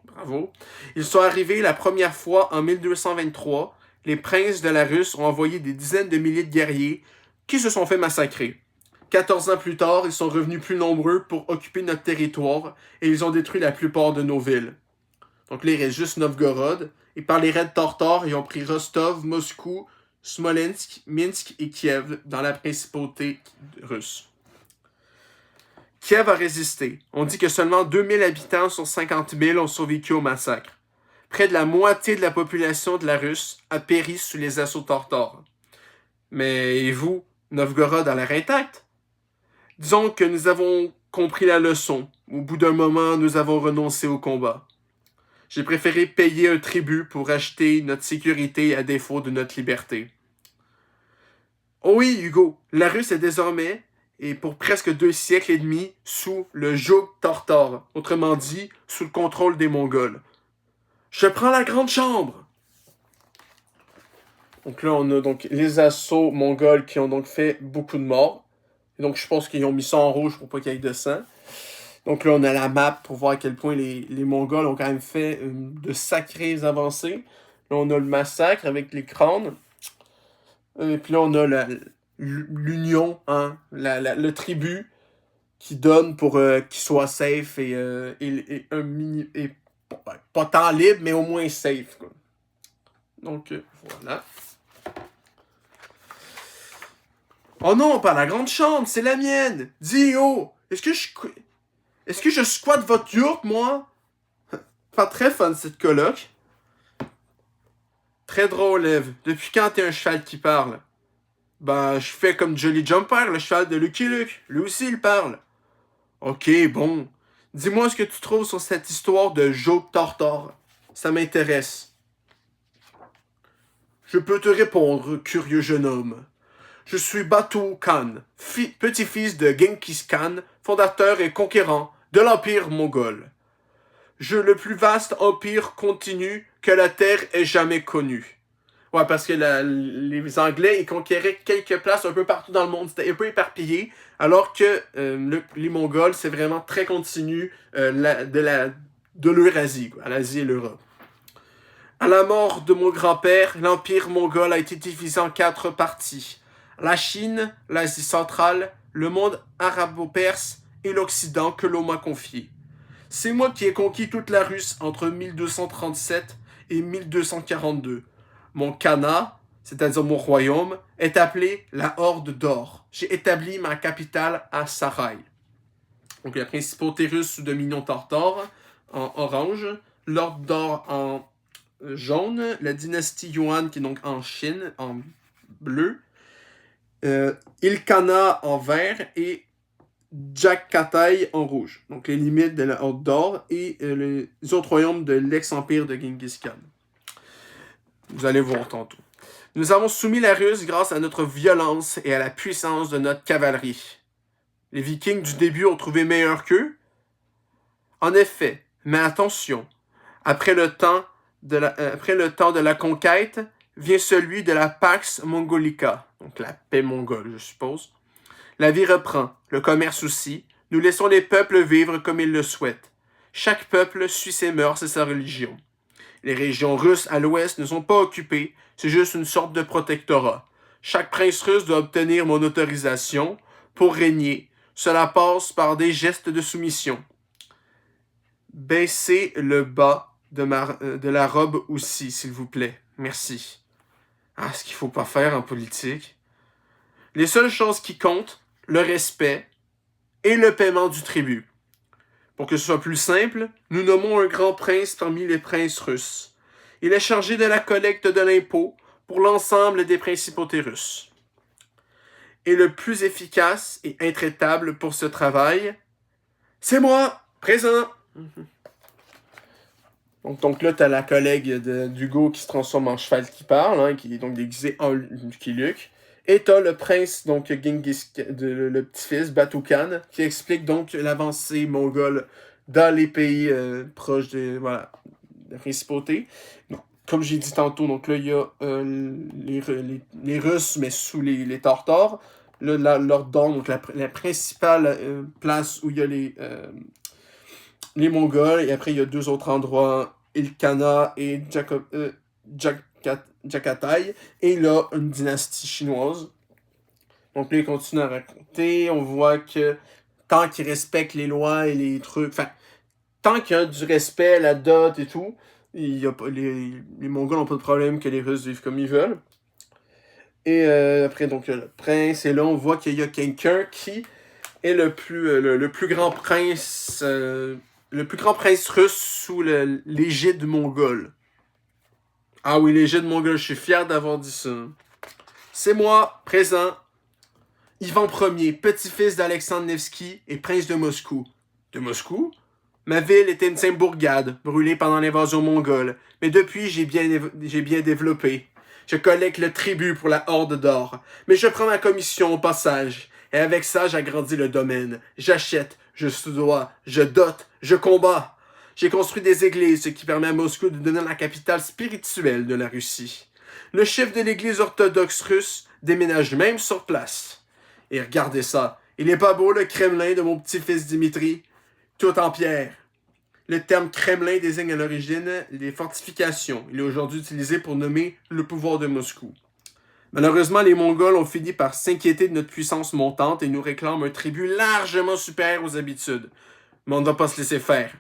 Bravo. Ils sont arrivés la première fois en 1223. Les princes de la Russe ont envoyé des dizaines de milliers de guerriers qui se sont fait massacrer. 14 ans plus tard, ils sont revenus plus nombreux pour occuper notre territoire et ils ont détruit la plupart de nos villes. Donc là, il reste juste Novgorod. Et par les raids Tartares, ils ont pris Rostov, Moscou, Smolensk, Minsk et Kiev dans la principauté russe. Kiev a résisté. On dit que seulement 2000 habitants sur 50 000 ont survécu au massacre. Près de la moitié de la population de la Russe a péri sous les assauts tartares. Mais et vous, Novgorod a l'air intact? Disons que nous avons compris la leçon. Au bout d'un moment, nous avons renoncé au combat. J'ai préféré payer un tribut pour acheter notre sécurité à défaut de notre liberté. Oh oui, Hugo, la Russe est désormais, et pour presque 2 siècles et demi, sous le joug tartare, autrement dit, sous le contrôle des Mongols. Je prends la grande chambre! Donc là, on a donc les assauts mongols qui ont donc fait beaucoup de morts. Et donc je pense qu'ils ont mis ça en rouge pour pas qu'il y ait de sang. Donc là, on a la map pour voir à quel point les Mongols ont quand même fait de sacrées avancées. Là, on a le massacre avec les crânes. Et puis là, on a l'union, hein, le tribut qui donne pour qu'il soit safe et un mini... Et, bon, ben, pas tant libre, mais au moins safe, quoi. Donc, voilà. Oh non, pas la grande chambre, c'est la mienne. Dis, oh, est-ce que je squatte votre yourte, moi? Pas très fun, cette coloc. Très drôle, Eve. Depuis quand t'es un cheval qui parle? Ben, je fais comme Jolly Jumper, le cheval de Lucky Luke. Lui aussi, il parle. Ok, bon. Dis-moi ce que tu trouves sur cette histoire de Joe Tortor. Ça m'intéresse. Je peux te répondre, curieux jeune homme. Je suis Batu Khan, petit-fils de Genghis Khan, fondateur et conquérant de l'Empire mongol. Le plus vaste empire continu que la Terre ait jamais connu. Ouais, parce que les Anglais, ils conquéraient quelques places un peu partout dans le monde. C'était un peu éparpillé, alors que les Mongols, c'est vraiment très continu de l'Eurasie, quoi, l'Asie et l'Europe. À la mort de mon grand-père, l'Empire mongol a été divisé en 4 parties. La Chine, l'Asie centrale, le monde arabo-perse et l'Occident que l'on m'a confié. C'est moi qui ai conquis toute la Russe entre 1237 et 1242. Mon Khanat, c'est-à-dire mon royaume, est appelé la Horde d'Or. J'ai établi ma capitale à Sarai. Donc la principauté russe sous dominion tartare en orange, l'Horde d'Or en jaune, la dynastie Yuan qui est donc en Chine en bleu, Ilkhanat en vert et Jakkataï en rouge. Donc les limites de la Horde d'Or et les autres royaumes de l'ex-empire de Genghis Khan. Vous allez voir tantôt. Nous avons soumis la Russe grâce à notre violence et à la puissance de notre cavalerie. Les Vikings du début ont trouvé meilleur qu'eux. En effet, mais attention, après le temps de la conquête vient celui de la Pax Mongolica, donc la paix mongole, je suppose. La vie reprend, le commerce aussi. Nous laissons les peuples vivre comme ils le souhaitent. Chaque peuple suit ses mœurs et sa religion. Les régions russes à l'ouest ne sont pas occupées, c'est juste une sorte de protectorat. Chaque prince russe doit obtenir mon autorisation pour régner. Cela passe par des gestes de soumission. Baissez le bas de la robe aussi, s'il vous plaît. Merci. Ah, ce qu'il faut pas faire en politique. Les seules choses qui comptent, le respect et le paiement du tribut. Pour que ce soit plus simple, nous nommons un grand prince parmi les princes russes. Il est chargé de la collecte de l'impôt pour l'ensemble des principautés russes. Et le plus efficace et intraitable pour ce travail, c'est moi, présent. Donc là, t'as la collègue d'Hugo qui se transforme en cheval qui parle, hein, qui est donc déguisé en Lucky Luke. Et t'as le prince, donc Genghis, le petit-fils, Batu Khan, qui explique donc l'avancée mongole dans les pays proches de la principauté. Donc, comme j'ai dit tantôt, donc là, il y a les Russes, mais sous les Tartares. Là, l'Horde d'Or, donc la principale place où il y a les Mongols. Et après, il y a 2 autres endroits, Ilkhanat et Jakkataï. Et là, une dynastie chinoise. Donc là, il continue à raconter. On voit que tant qu'ils respectent les lois et les trucs, enfin, tant qu'il y a du respect, la dot et tout, il y a pas, les Mongols n'ont pas de problème que les Russes vivent comme ils veulent. Et après, donc, le prince, et là, on voit qu'il y a quelqu'un qui est le plus grand prince russe sous l'égide mongole. Ah oui, l'égide mongole, je suis fier d'avoir dit ça. C'est moi, présent, Ivan Ier, petit-fils d'Alexandre Nevski et prince de Moscou. De Moscou? Ma ville était une simple bourgade, brûlée pendant l'invasion mongole, mais depuis, j'ai bien développé. Je collecte le tribut pour la Horde d'Or, mais je prends ma commission au passage. Et avec ça, j'agrandis le domaine. J'achète, je soudoie, je dote, je combats. J'ai construit des églises, ce qui permet à Moscou de devenir la capitale spirituelle de la Russie. Le chef de l'église orthodoxe russe déménage même sur place. Et regardez ça, il est pas beau le Kremlin de mon petit-fils Dimitri? Tout en pierre. Le terme Kremlin désigne à l'origine les fortifications. Il est aujourd'hui utilisé pour nommer le pouvoir de Moscou. Malheureusement, les Mongols ont fini par s'inquiéter de notre puissance montante et nous réclament un tribut largement supérieur aux habitudes. Mais on ne va pas se laisser faire.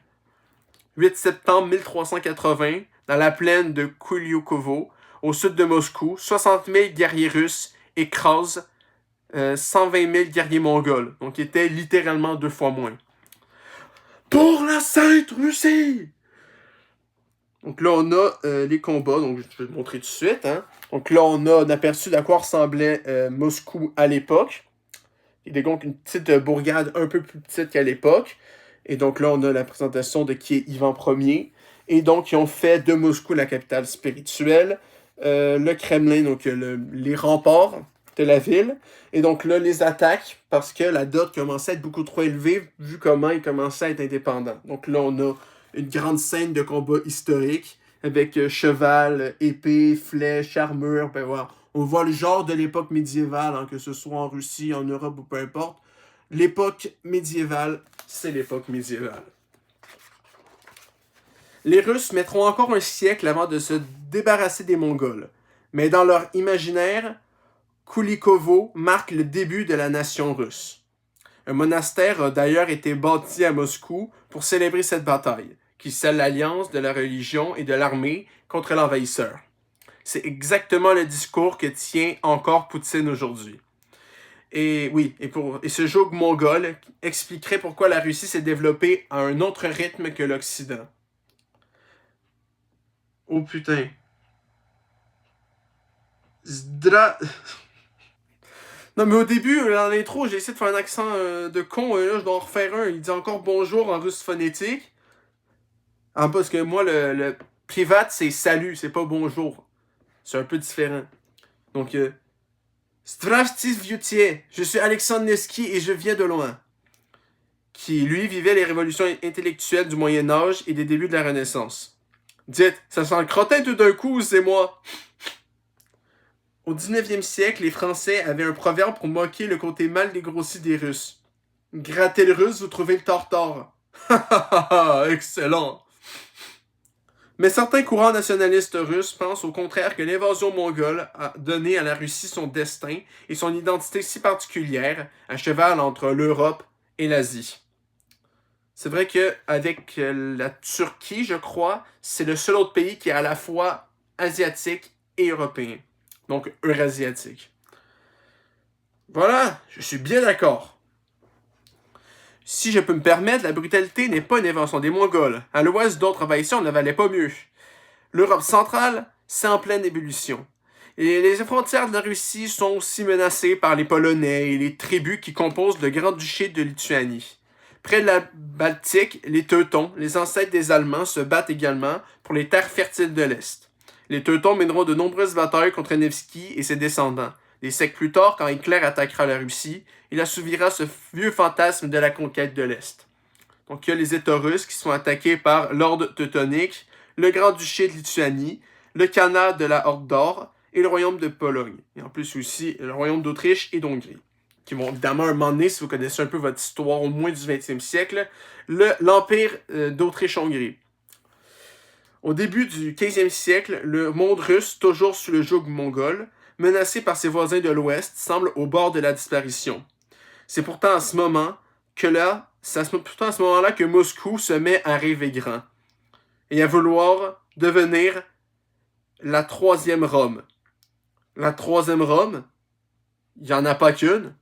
8 septembre 1380, dans la plaine de Kuliukovo, au sud de Moscou, 60 000 guerriers russes écrasent 120 000 guerriers mongols. Donc, ils étaient littéralement 2 fois moins. Pour la Sainte Russie! Donc là, on a les combats, donc je vais te montrer tout de suite. Hein. Donc là, on a un aperçu d'à quoi ressemblait Moscou à l'époque. Il est donc une petite bourgade un peu plus petite qu'à l'époque. Et donc là, on a la présentation de qui est Ivan Ier. Et donc, ils ont fait de Moscou la capitale spirituelle, le Kremlin, donc les remparts de la ville. Et donc là, les attaques, parce que la dot commençait à être beaucoup trop élevée, vu comment ils commençaient à être indépendants. Donc là, on a une grande scène de combat historique, avec cheval, épée, flèche, armure, ben voilà. On voit le genre de l'époque médiévale, hein, que ce soit en Russie, en Europe ou peu importe. L'époque médiévale, c'est l'époque médiévale. Les Russes mettront encore un siècle avant de se débarrasser des Mongols. Mais dans leur imaginaire, Kulikovo marque le début de la nation russe. Un monastère a d'ailleurs été bâti à Moscou pour célébrer cette bataille, qui scelle l'alliance de la religion et de l'armée contre l'envahisseur. C'est exactement le discours que tient encore Poutine aujourd'hui. Et oui, et ce joug mongol expliquerait pourquoi la Russie s'est développée à un autre rythme que l'Occident. Oh putain. Zdra... Non, mais au début, dans l'intro, j'ai essayé de faire un accent de con. Là, je dois en refaire un. Il dit encore bonjour en russe phonétique. Ah, parce que moi, le privat, c'est salut, c'est pas bonjour. C'est un peu différent. Donc, Zdravstvuyte viutier, je suis Alexandre Nevsky et je viens de loin. Qui, lui, vivait les révolutions intellectuelles du Moyen-Âge et des débuts de la Renaissance. Dites, ça sent le crottin tout d'un coup, c'est moi. Au 19e siècle, les Français avaient un proverbe pour moquer le côté mal dégrossi des Russes. Grattez le russe, vous trouvez le tartare. Excellent. Mais certains courants nationalistes russes pensent au contraire que l'invasion mongole a donné à la Russie son destin et son identité si particulière, à cheval entre l'Europe et l'Asie. C'est vrai qu'avec la Turquie, je crois, c'est le seul autre pays qui est à la fois asiatique et européen. Donc eurasiatique. Voilà, je suis bien d'accord. Si je peux me permettre, la brutalité n'est pas une invention des Mongols. À l'ouest, d'autres envahisseurs ne valaient pas mieux. L'Europe centrale, c'est en pleine ébullition. Et les frontières de la Russie sont aussi menacées par les Polonais et les tribus qui composent le Grand-Duché de Lituanie. Près de la Baltique, les Teutons, les ancêtres des Allemands, se battent également pour les terres fertiles de l'Est. Les Teutons mèneront de nombreuses batailles contre Nevsky et ses descendants. Des siècles plus tard, quand Hitler attaquera la Russie, il assouvira ce vieux fantasme de la conquête de l'Est. Donc il y a les États russes qui sont attaqués par l'Ordre teutonique, le Grand-Duché de Lituanie, le Khanat de la Horde d'Or et le Royaume de Pologne. Et en plus aussi le Royaume d'Autriche et d'Hongrie. Qui vont évidemment un moment donné, si vous connaissez un peu votre histoire au moins du 20e siècle, l'Empire d'Autriche-Hongrie. Au début du 15e siècle, le monde russe, toujours sous le joug mongol, menacé par ses voisins de l'Ouest, semble au bord de la disparition. C'est pourtant à ce moment-là que Moscou se met à rêver grand et à vouloir devenir la troisième Rome. La troisième Rome, il n'y en a pas qu'une.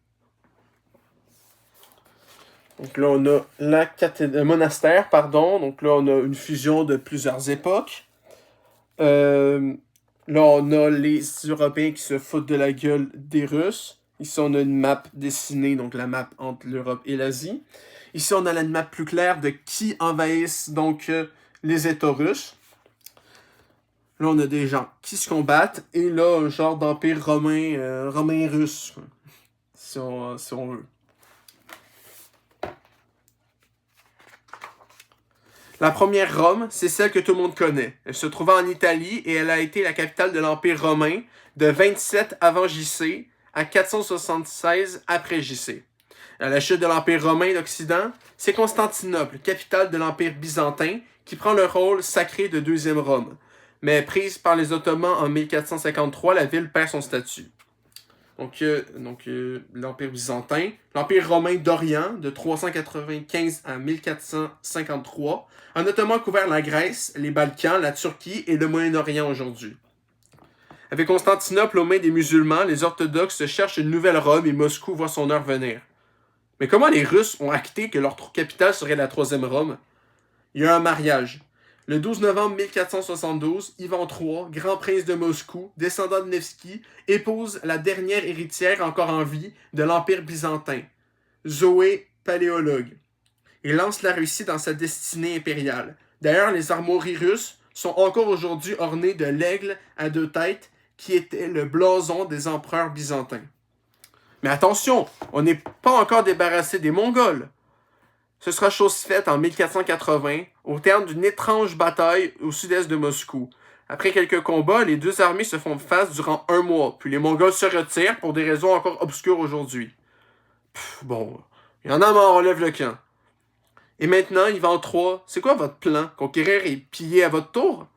Donc là, on a le monastère, pardon. Donc là, on a une fusion de plusieurs époques. Là, on a les Européens qui se foutent de la gueule des Russes. Ici, on a une map dessinée, donc la map entre l'Europe et l'Asie. Ici, on a la map plus claire de qui envahissent donc les États russes. Là, on a des gens qui se combattent. Et là, un genre d'empire romain-russe, si on veut. La première Rome, c'est celle que tout le monde connaît. Elle se trouvait en Italie et elle a été la capitale de l'Empire romain de 27 avant JC à 476 après JC. À la chute de l'Empire romain d'Occident, c'est Constantinople, capitale de l'Empire byzantin, qui prend le rôle sacré de deuxième Rome. Mais prise par les Ottomans en 1453, la ville perd son statut. l'Empire byzantin, l'Empire romain d'Orient, de 395 à 1453, a notamment couvert la Grèce, les Balkans, la Turquie et le Moyen-Orient aujourd'hui. Avec Constantinople aux mains des musulmans, les orthodoxes cherchent une nouvelle Rome et Moscou voit son heure venir. Mais comment les Russes ont acté que leur capitale serait la troisième Rome? Il y a un mariage. Le 12 novembre 1472, Ivan III, grand prince de Moscou, descendant de Nevski, épouse la dernière héritière encore en vie de l'Empire byzantin, Zoé Paléologue. Il lance la Russie dans sa destinée impériale. D'ailleurs, les armoiries russes sont encore aujourd'hui ornées de l'aigle à deux têtes qui était le blason des empereurs byzantins. Mais attention, on n'est pas encore débarrassé des Mongols. Ce sera chose faite en 1480, au terme d'une étrange bataille au sud-est de Moscou. Après quelques combats, les deux armées se font face durant un mois, puis les Mongols se retirent pour des raisons encore obscures aujourd'hui. Bon, il y en a marre, on lève le camp. Et maintenant, Ivan III, c'est quoi votre plan? Conquérir et piller à votre tour?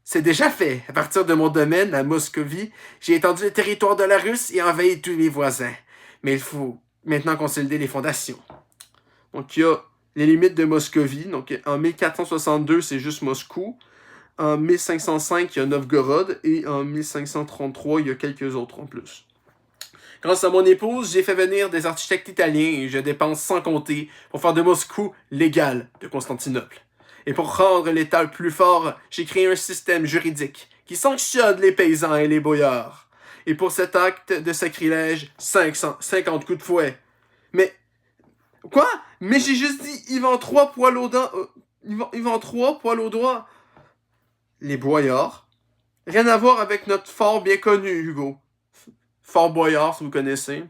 C'est déjà fait. À partir de mon domaine, la Moscovie, j'ai étendu le territoire de la Russe et envahi tous les voisins. Mais il faut maintenant consolider les fondations. Donc, il y a les limites de Moscovie. Donc, en 1462, c'est juste Moscou. En 1505, il y a Novgorod. Et en 1533, il y a quelques autres en plus. Grâce à mon épouse, j'ai fait venir des architectes italiens et je dépense sans compter pour faire de Moscou l'égal de Constantinople. Et pour rendre l'État plus fort, j'ai créé un système juridique qui sanctionne les paysans et les boyards. Et pour cet acte de sacrilège, 50 coups de fouet. Mais, quoi? Mais j'ai juste dit Ivan III, poil aux dents. Ivan III, poil aux doigts. Les boyards? Rien à voir avec notre fort bien connu, Hugo. Fort Boyard, si vous connaissez.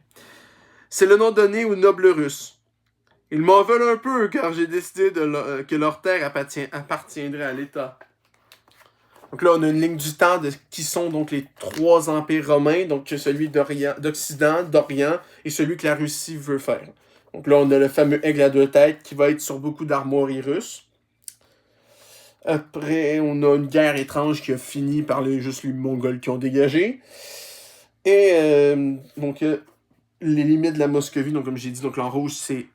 C'est le nom donné aux nobles russes. Ils m'en veulent un peu car j'ai décidé que leur terre appartiendrait à l'État. Donc là, on a une ligne du temps de qui sont donc les trois empires romains, donc celui d'Occident, d'Orient et celui que la Russie veut faire. Donc là, on a le fameux aigle à deux têtes qui va être sur beaucoup d'armoiries russes. Après, on a une guerre étrange qui a fini par juste les Mongols qui ont dégagé. Et les limites de la Moscovie, donc comme j'ai dit, donc l'en rouge c'est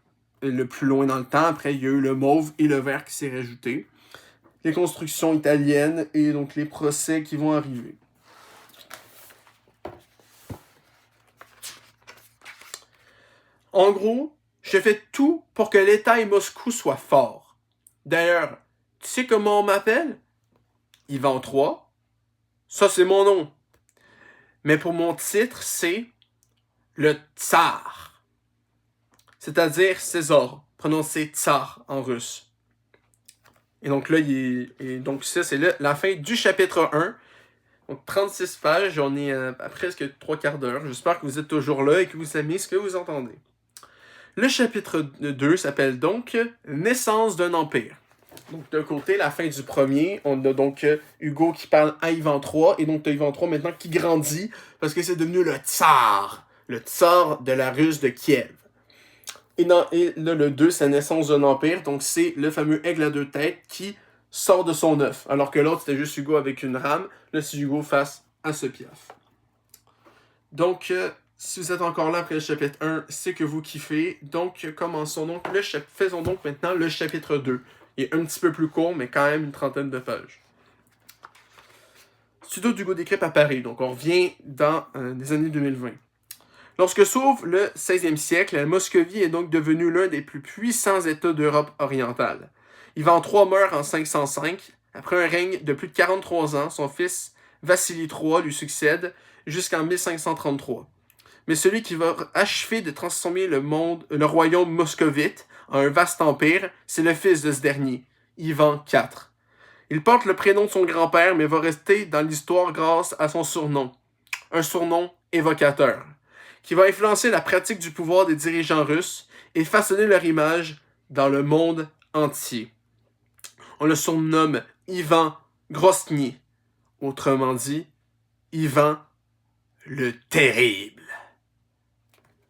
le plus loin dans le temps. Après, il y a eu le mauve et le vert qui s'est rajouté. Les constructions italiennes et donc les procès qui vont arriver. En gros, je fais tout pour que l'État et Moscou soient forts. D'ailleurs, tu sais comment on m'appelle? Ivan III. Ça, c'est mon nom. Mais pour mon titre, c'est le tsar. C'est-à-dire César, prononcé tsar en russe. Et donc là, donc ça, c'est la fin du chapitre 1. Donc 36 pages, on est à presque 3/4 d'heure. J'espère que vous êtes toujours là et que vous aimez ce que vous entendez. Le chapitre 2 s'appelle donc Naissance d'un empire. Donc d'un côté, la fin du premier, on a donc Hugo qui parle à Ivan III, et donc tu as Ivan III maintenant qui grandit parce que c'est devenu le tsar de la Russe de Kiev. Et là, le 2, c'est la naissance d'un empire, donc c'est le fameux aigle à deux têtes qui sort de son œuf, alors que l'autre c'était juste Hugo avec une rame, là c'est Hugo face à ce piaf. Donc, si vous êtes encore là après le chapitre 1, c'est que vous kiffez, donc commençons donc faisons donc maintenant le chapitre 2. Il est un petit peu plus court, mais quand même une trentaine de pages. Studio d'Hugo Décrypte à Paris, donc on revient dans les années 2020. Lorsque s'ouvre le 16e siècle, la Moscovie est donc devenue l'un des plus puissants États d'Europe orientale. Ivan III meurt en 505. Après un règne de plus de 43 ans, son fils Vassili III lui succède jusqu'en 1533. Mais celui qui va achever de transformer le royaume moscovite en un vaste empire, c'est le fils de ce dernier, Ivan IV. Il porte le prénom de son grand-père, mais va rester dans l'histoire grâce à son surnom. Un surnom évocateur, qui va influencer la pratique du pouvoir des dirigeants russes et façonner leur image dans le monde entier. On le surnomme Ivan Grozny, autrement dit, Ivan le Terrible.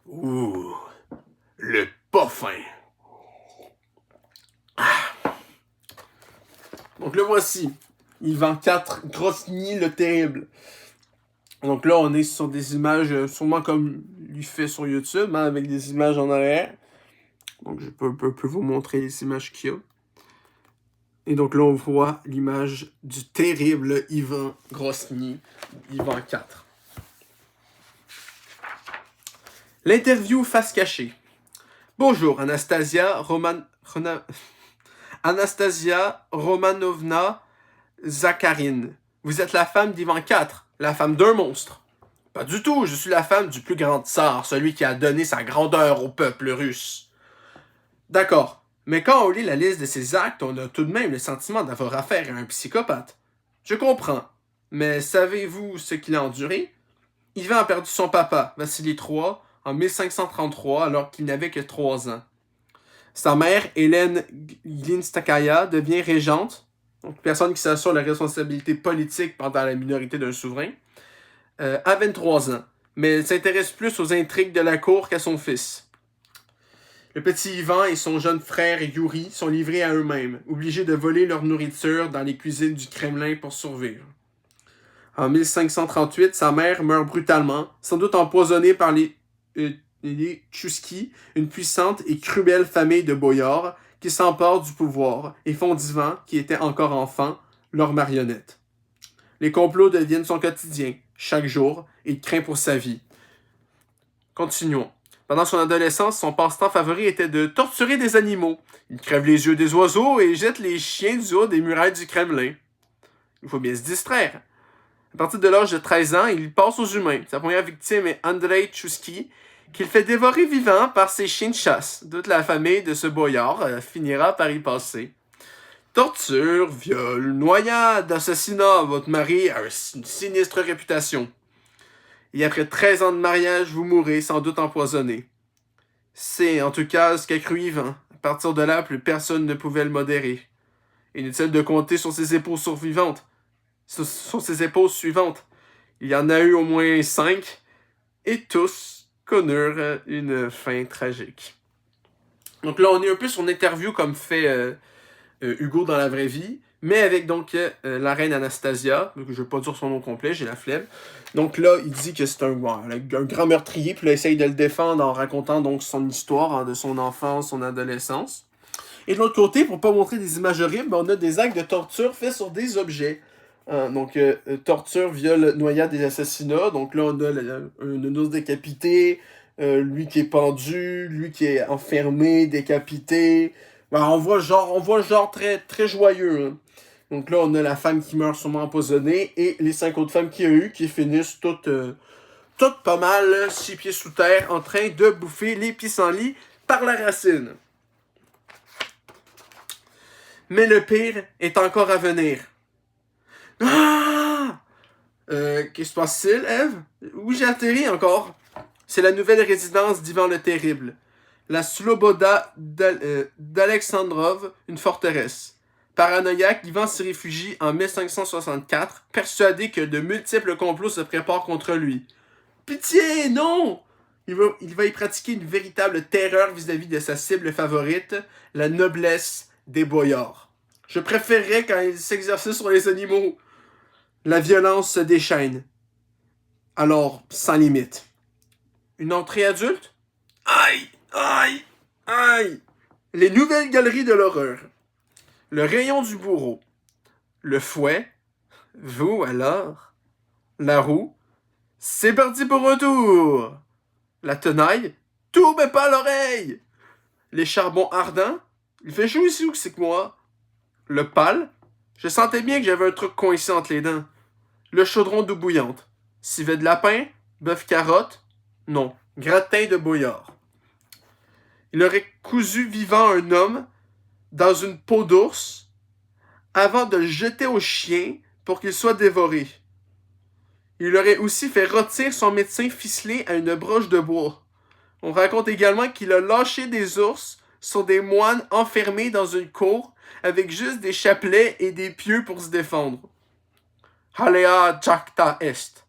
Ouh, le pas fin. Donc le voici, Ivan IV Grozny le Terrible. Donc là, on est sur des images, sûrement comme lui fait sur YouTube, hein, avec des images en arrière. Donc je peux vous montrer les images qu'il y a. Et donc là, on voit l'image du terrible Ivan Grosny, Ivan IV. L'interview face cachée. Bonjour, Anastasia Romanovna Zakharine. Vous êtes la femme d'Ivan IV, la femme d'un monstre. Pas du tout, je suis la femme du plus grand tsar, celui qui a donné sa grandeur au peuple russe. D'accord, mais quand on lit la liste de ses actes, on a tout de même le sentiment d'avoir affaire à un psychopathe. Je comprends, mais savez-vous ce qu'il a enduré? Ivan a perdu son papa, Vassili III, en 1533 alors qu'il n'avait que 3 ans. Sa mère, Hélène Glinskaya, devient régente, donc personne qui s'assure la responsabilité politique pendant la minorité d'un souverain, à 23 ans, mais elle s'intéresse plus aux intrigues de la cour qu'à son fils. Le petit Ivan et son jeune frère Yuri sont livrés à eux-mêmes, obligés de voler leur nourriture dans les cuisines du Kremlin pour survivre. En 1538, sa mère meurt brutalement, sans doute empoisonnée par les Tchouski, une puissante et cruelle famille de boyards qui s'emparent du pouvoir et font d'Ivan, qui était encore enfant, leur marionnette. Les complots deviennent son quotidien, chaque jour, et il craint pour sa vie. Continuons. Pendant son adolescence, son passe-temps favori était de torturer des animaux. Il crève les yeux des oiseaux et jette les chiens du haut des murailles du Kremlin. Il faut bien se distraire. À partir de l'âge de 13 ans, il passe aux humains. Sa première victime est Andrei Tchouski, qu'il fait dévorer vivant par ses chiens de chasse. Toute la famille de ce boyard finira par y passer. Torture, viol, noyade, assassinat, votre mari a une sinistre réputation. Et après 13 ans de mariage, vous mourrez sans doute empoisonné. C'est en tout cas ce qu'a cru Ivan. À partir de là, plus personne ne pouvait le modérer. Inutile de compter sur ses épaules survivantes. Sur ses épaules suivantes. Il y en a eu au moins 5, et tous connurent une fin tragique. Donc là, on est un peu sur une interview comme fait Hugo dans la vraie vie, mais avec donc la reine Anastasia, donc je ne vais pas dire son nom complet, j'ai la flemme. Donc là, il dit que c'est un grand meurtrier, puis là, il essaye de le défendre en racontant donc son histoire de son enfance, son adolescence. Et de l'autre côté, pour pas montrer des images horribles, on a des actes de torture faits sur des objets. Donc, torture, viol, noyade et assassinat. Donc là, on a un ours décapité, lui qui est pendu, lui qui est enfermé, décapité. Ben, on voit le genre très, très joyeux. Hein. Donc là, on a la femme qui meurt sûrement empoisonnée et les 5 autres femmes qu'il y a eu qui finissent toutes pas mal, 6 pieds sous terre, en train de bouffer les pissenlits par la racine. Mais le pire est encore à venir. Ah! Qu'est-ce qui se passe-t-il, Eve? Oui, j'ai atterri encore. C'est la nouvelle résidence d'Ivan le Terrible. La Sloboda d'Alexandrov, une forteresse. Paranoïaque, Ivan s'y réfugie en 1564, persuadé que de multiples complots se préparent contre lui. Pitié, non! Il va y pratiquer une véritable terreur vis-à-vis de sa cible favorite, la noblesse des boyards. Je préférerais quand il s'exerce sur les animaux. La violence se déchaîne. Alors, sans limite. Une entrée adulte? Aïe! Aïe! Aïe! Les nouvelles galeries de l'horreur. Le rayon du bourreau. Le fouet. Vous, alors? La roue. C'est parti pour un tour! La tenaille. Tout mais pas l'oreille! Les charbons ardents. Il fait chaud ici ou c'est que moi? Le pal. Je sentais bien que j'avais un truc coincé entre les dents. Le chaudron d'eau bouillante. Civet de lapin, bœuf carotte, non, gratin de bouillard. Il aurait cousu vivant un homme dans une peau d'ours avant de le jeter au chien pour qu'il soit dévoré. Il aurait aussi fait rôtir son médecin ficelé à une broche de bois. On raconte également qu'il a lâché des ours sur des moines enfermés dans une cour avec juste des chapelets et des pieux pour se défendre. Halea jacta est.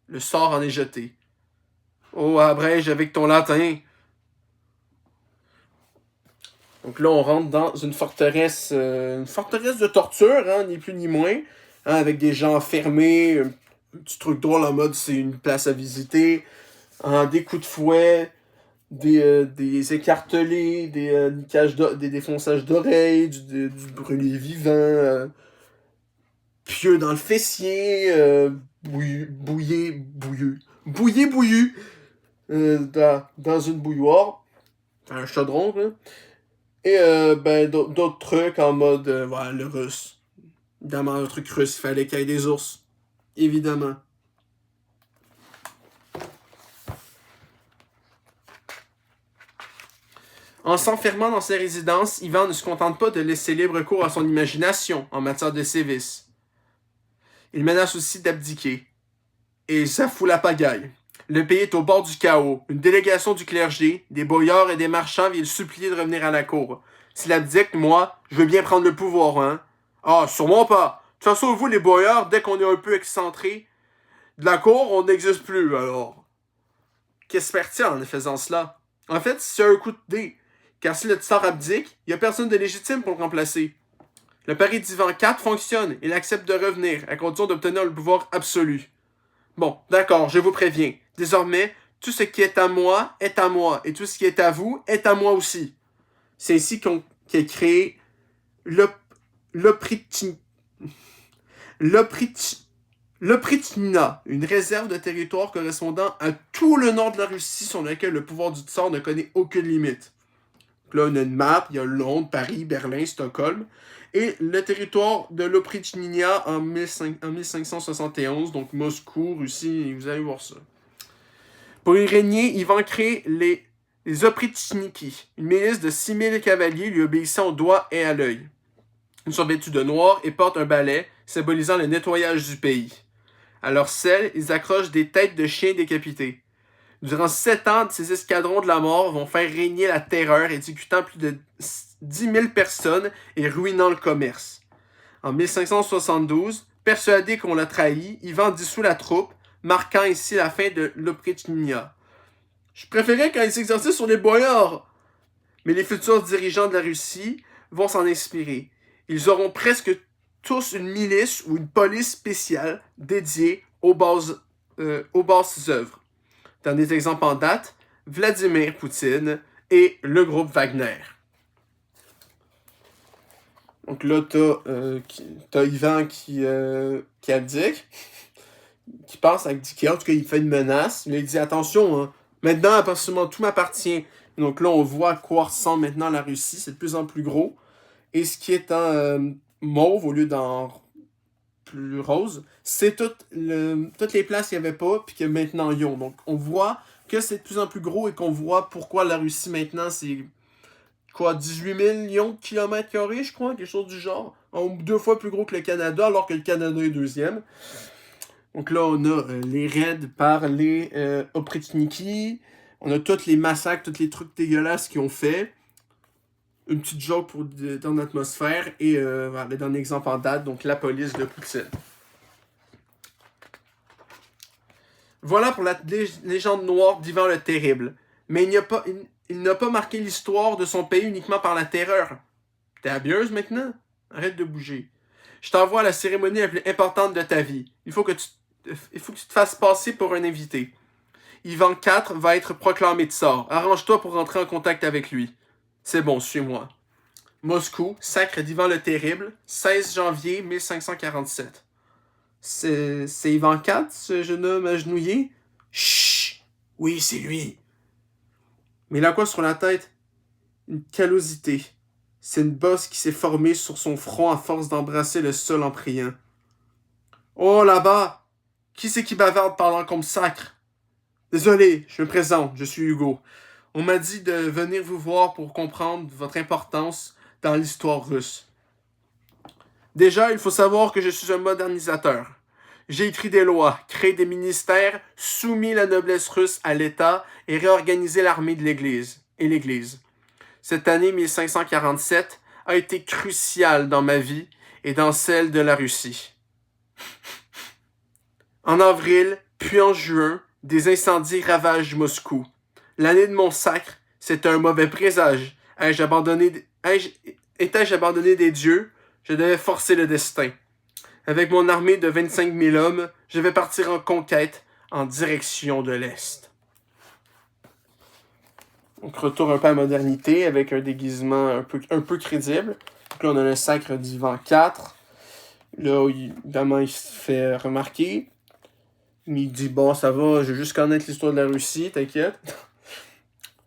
Le sort en est jeté. Oh, abrège avec ton latin. Donc là, on rentre dans une forteresse de torture, hein, ni plus ni moins, hein, avec des gens enfermés, un petit truc drôle en mode c'est une place à visiter, des coups de fouet, des écartelés, des défonçages d'oreilles, du brûlé vivant, pieux dans le fessier, bouillu dans une bouilloire, un chaudron, là. Et ben d'autres trucs en mode, voilà, le russe. Évidemment, un truc russe, il fallait qu'il y ait des ours. Évidemment. En s'enfermant dans ses résidences, Ivan ne se contente pas de laisser libre cours à son imagination en matière de sévices. Il menace aussi d'abdiquer. Et ça fout la pagaille. Le pays est au bord du chaos. Une délégation du clergé, des boyards et des marchands vient le supplier de revenir à la cour. S'il abdique, moi, je veux bien prendre le pouvoir, hein. Ah, sûrement pas. De toute façon, vous, les boyards, dès qu'on est un peu excentré de la cour, on n'existe plus, alors. Qu'espère-t-il en faisant cela? En fait, c'est un coup de dé. Car si le tsar abdique, il n'y a personne de légitime pour le remplacer. Le pari d'Ivan IV fonctionne. Il accepte de revenir, à condition d'obtenir le pouvoir absolu. Bon, d'accord, je vous préviens. Désormais, tout ce qui est à moi, et tout ce qui est à vous, est à moi aussi. C'est ainsi qu'est créé l'Opritchnina, une réserve de territoire correspondant à tout le nord de la Russie sur lequel le pouvoir du tsar ne connaît aucune limite. Donc là, on a une map, il y a Londres, Paris, Berlin, Stockholm, et le territoire de l'Opritchnina en 1571, donc Moscou, Russie, vous allez voir ça. Pour y régner, Ivan crée les Opritchniki, une milice de 6000 cavaliers lui obéissant au doigt et à l'œil. Ils sont vêtus de noir et portent un balai, symbolisant le nettoyage du pays. À leur selle, ils accrochent des têtes de chiens décapités. Durant 7 ans, ces escadrons de la mort vont faire régner la terreur, exécutant plus de 10 000 personnes et ruinant le commerce. En 1572, persuadé qu'on l'a trahi, Ivan dissout la troupe, marquant ainsi la fin de l'Opritchnia. Je préférais quand ils s'exerçaient sur les boyards. Mais les futurs dirigeants de la Russie vont s'en inspirer. Ils auront presque tous une milice ou une police spéciale dédiée aux basses œuvres. Dans des exemples en date, Vladimir Poutine et le groupe Wagner. Donc là, t'as Ivan qui abdique, qui pense à abdiquer. En tout cas, il fait une menace. Il dit attention, hein, maintenant, absolument tout m'appartient. Donc là, on voit à quoi ressemble maintenant la Russie. C'est de plus en plus gros. Et ce qui est en mauve au lieu d'en plus rose, c'est toutes les places qu'il n'y avait pas, puis que maintenant ils ont. Donc on voit que c'est de plus en plus gros et qu'on voit pourquoi la Russie maintenant c'est quoi, 18 millions de kilomètres carrés, je crois, quelque chose du genre. 2 fois plus gros que le Canada, alors que le Canada est deuxième. Donc là, on a les raids par les Opritchniki, on a tous les massacres, tous les trucs dégueulasses qu'ils ont fait. Une petite joke dans l'atmosphère et voilà, le dernier exemple en date, donc la police de Poutine. Voilà pour la légende noire d'Ivan le Terrible. Mais il n'a pas marqué l'histoire de son pays uniquement par la terreur. T'es habilleuse maintenant? Arrête de bouger. Je t'envoie à la cérémonie la plus importante de ta vie. Il faut que tu te fasses passer pour un invité. Ivan IV va être proclamé tsar. Arrange-toi pour rentrer en contact avec lui. C'est bon, suis-moi. Moscou, sacre d'Ivan le Terrible, 16 janvier 1547. C'est Ivan IV, ce jeune homme agenouillé? Chut! Oui, c'est lui. Mais il a quoi sur la tête? Une callosité. C'est une bosse qui s'est formée sur son front à force d'embrasser le sol en priant. Oh, là-bas! Qui c'est qui bavarde pendant qu'on me sacre? Désolé, je me présente, je suis Hugo. On m'a dit de venir vous voir pour comprendre votre importance dans l'histoire russe. Déjà, il faut savoir que je suis un modernisateur. J'ai écrit des lois, créé des ministères, soumis la noblesse russe à l'État et réorganisé l'armée de l'Église. Cette année 1547 a été cruciale dans ma vie et dans celle de la Russie. En avril, puis en juin, des incendies ravagent Moscou. L'année de mon sacre, c'était un mauvais présage. Étais-je abandonné des dieux? Je devais forcer le destin. Avec mon armée de 25 000 hommes, je vais partir en conquête en direction de l'Est. Donc, retour un peu à la modernité avec un déguisement un peu crédible. Donc là, on a le sacre d'Ivan IV. Là, évidemment, il se fait remarquer. Mais il dit, bon, ça va, je veux juste connaître l'histoire de la Russie, t'inquiète.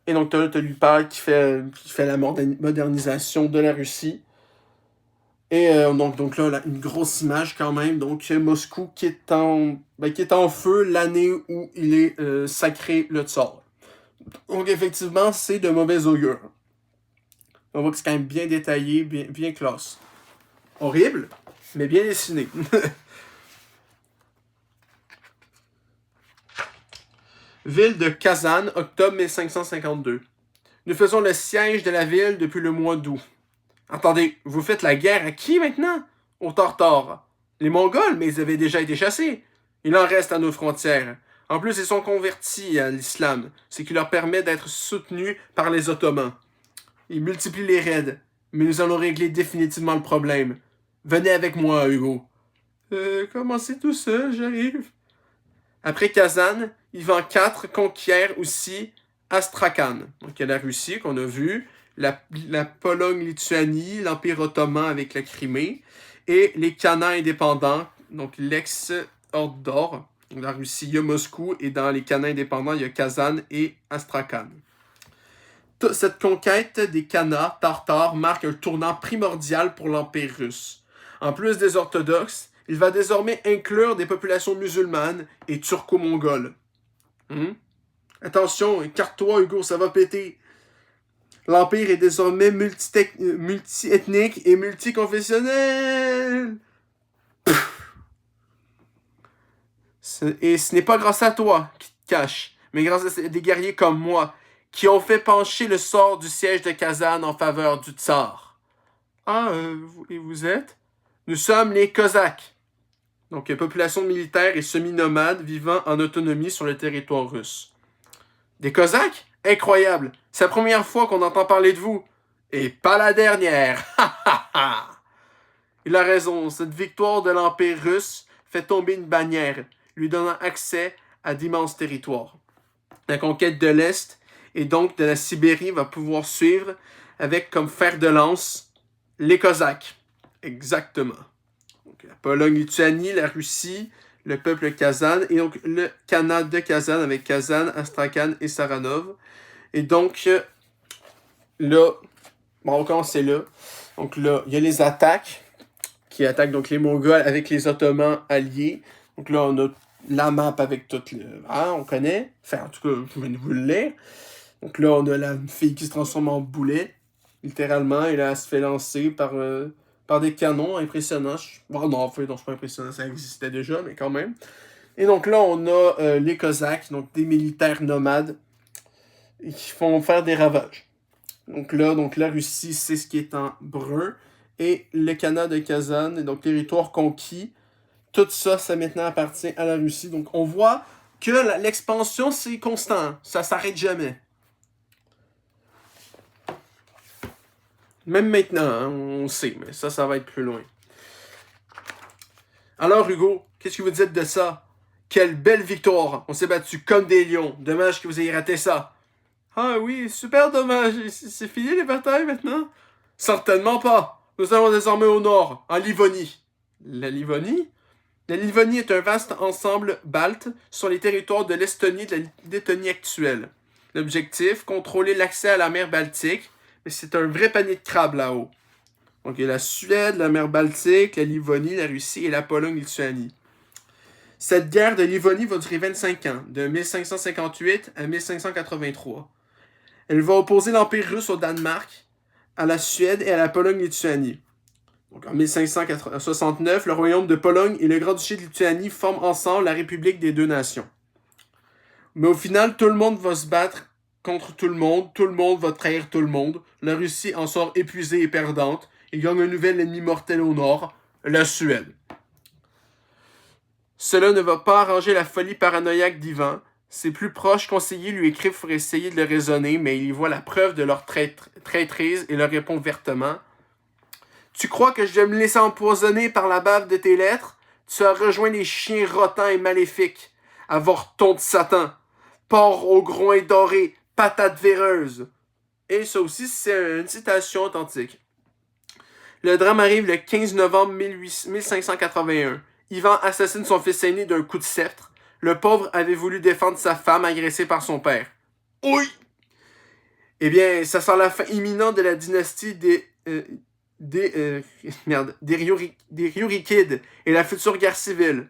Et donc, t'as l'Upal qui fait la modernisation de la Russie. Et donc là, une grosse image quand même. Donc, Moscou qui est en feu l'année où il est sacré le tsar. Donc, effectivement, c'est de mauvais augure. On voit que c'est quand même bien détaillé, bien classe. Horrible, mais bien dessiné. Ville de Kazan, octobre 1552. Nous faisons le siège de la ville depuis le mois d'août. Attendez, vous faites la guerre à qui maintenant? Aux Tartares. Les Mongols, mais ils avaient déjà été chassés. Il en reste à nos frontières. En plus, ils sont convertis à l'islam, ce qui leur permet d'être soutenus par les Ottomans. Ils multiplient les raids, mais nous allons régler définitivement le problème. Venez avec moi, Hugo. Comment c'est tout ça? J'arrive. Après Kazan, Ivan IV conquiert aussi Astrakhan. Donc il y a la Russie qu'on a vu, la Pologne-Lituanie, l'Empire ottoman avec la Crimée, et les Khanats indépendants, donc l'ex-Horde d'Or. Dans la Russie, il y a Moscou, et dans les Khanats indépendants, il y a Kazan et Astrakhan. Cette conquête des Khanats tartares marque un tournant primordial pour l'Empire russe. En plus des orthodoxes, il va désormais inclure des populations musulmanes et turco-mongoles. Attention, écarte-toi Hugo, ça va péter. L'Empire est désormais multi-ethnique et multiconfessionnel. Et ce n'est pas grâce à toi qui te caches, mais grâce à des guerriers comme moi, qui ont fait pencher le sort du siège de Kazan en faveur du tsar. Et vous êtes? Nous sommes les Cosaques. Donc, population militaire et semi-nomade vivant en autonomie sur le territoire russe. Des Cosaques? Incroyable! C'est la première fois qu'on entend parler de vous. Et pas la dernière! Il a raison, cette victoire de l'Empire russe fait tomber une bannière, lui donnant accès à d'immenses territoires. La conquête de l'Est et donc de la Sibérie va pouvoir suivre avec comme fer de lance les Cosaques. Exactement. Donc, la Pologne-Lituanie, la Russie, le peuple Kazan et donc le Khanat de Kazan avec Kazan, Astrakhan et Saranov. Et donc, là, bon, on va commencer là. Donc là, il y a les attaques qui attaquent donc les Mongols avec les Ottomans alliés. Donc là, on a la map avec toutes les... on connaît. Enfin, en tout cas, je vais vous le lire. Donc là, on a la fille qui se transforme en boulet, littéralement, et là, elle se fait lancer par des canons impressionnants. Non, en fait, non, c'est pas impressionnant, ça existait déjà, mais quand même. Et donc là, on a les Cosaques, donc des militaires nomades, qui font faire des ravages. Donc là, la Russie, c'est ce qui est en brun, et le Khanat de Kazan, donc territoire conquis. Tout ça, ça maintenant appartient à la Russie. Donc on voit que l'expansion, c'est constant, ça s'arrête jamais. Même maintenant, hein, on sait, mais ça va être plus loin. Alors, Hugo, qu'est-ce que vous dites de ça? Quelle belle victoire! On s'est battu comme des lions. Dommage que vous ayez raté ça. Ah oui, super dommage. C'est fini les batailles maintenant? Certainement pas. Nous allons désormais au nord, en Livonie. La Livonie? La Livonie est un vaste ensemble balte sur les territoires de l'Estonie et de la Lettonie actuelle. L'objectif, contrôler l'accès à la mer Baltique, mais c'est un vrai panier de crabes là-haut. Donc il y a la Suède, la mer Baltique, la Livonie, la Russie et la Pologne-Lituanie. Cette guerre de Livonie va durer 25 ans, de 1558 à 1583. Elle va opposer l'Empire russe au Danemark, à la Suède et à la Pologne-Lituanie. Donc en 1569, le royaume de Pologne et le grand-duché de Lituanie forment ensemble la République des deux nations. Mais au final, tout le monde va se battre contre tout le monde va trahir tout le monde, la Russie en sort épuisée et perdante, et gagne un nouvel ennemi mortel au nord, la Suède. Cela ne va pas arranger la folie paranoïaque d'Ivan. Ses plus proches conseillers lui écrivent pour essayer de le raisonner, mais il y voit la preuve de leur traîtrise et leur répond vertement. Tu crois que je vais me laisser empoisonner par la bave de tes lettres? Tu as rejoint les chiens rotants et maléfiques. Avorton de Satan, porc au groin doré, patate véreuse. Et ça aussi, c'est une citation authentique. Le drame arrive le 15 novembre 1581. Ivan assassine son fils aîné d'un coup de sceptre. Le pauvre avait voulu défendre sa femme agressée par son père. Oui! Eh bien, ça sent la fin imminente de la dynastie des Riorikides et la future guerre civile.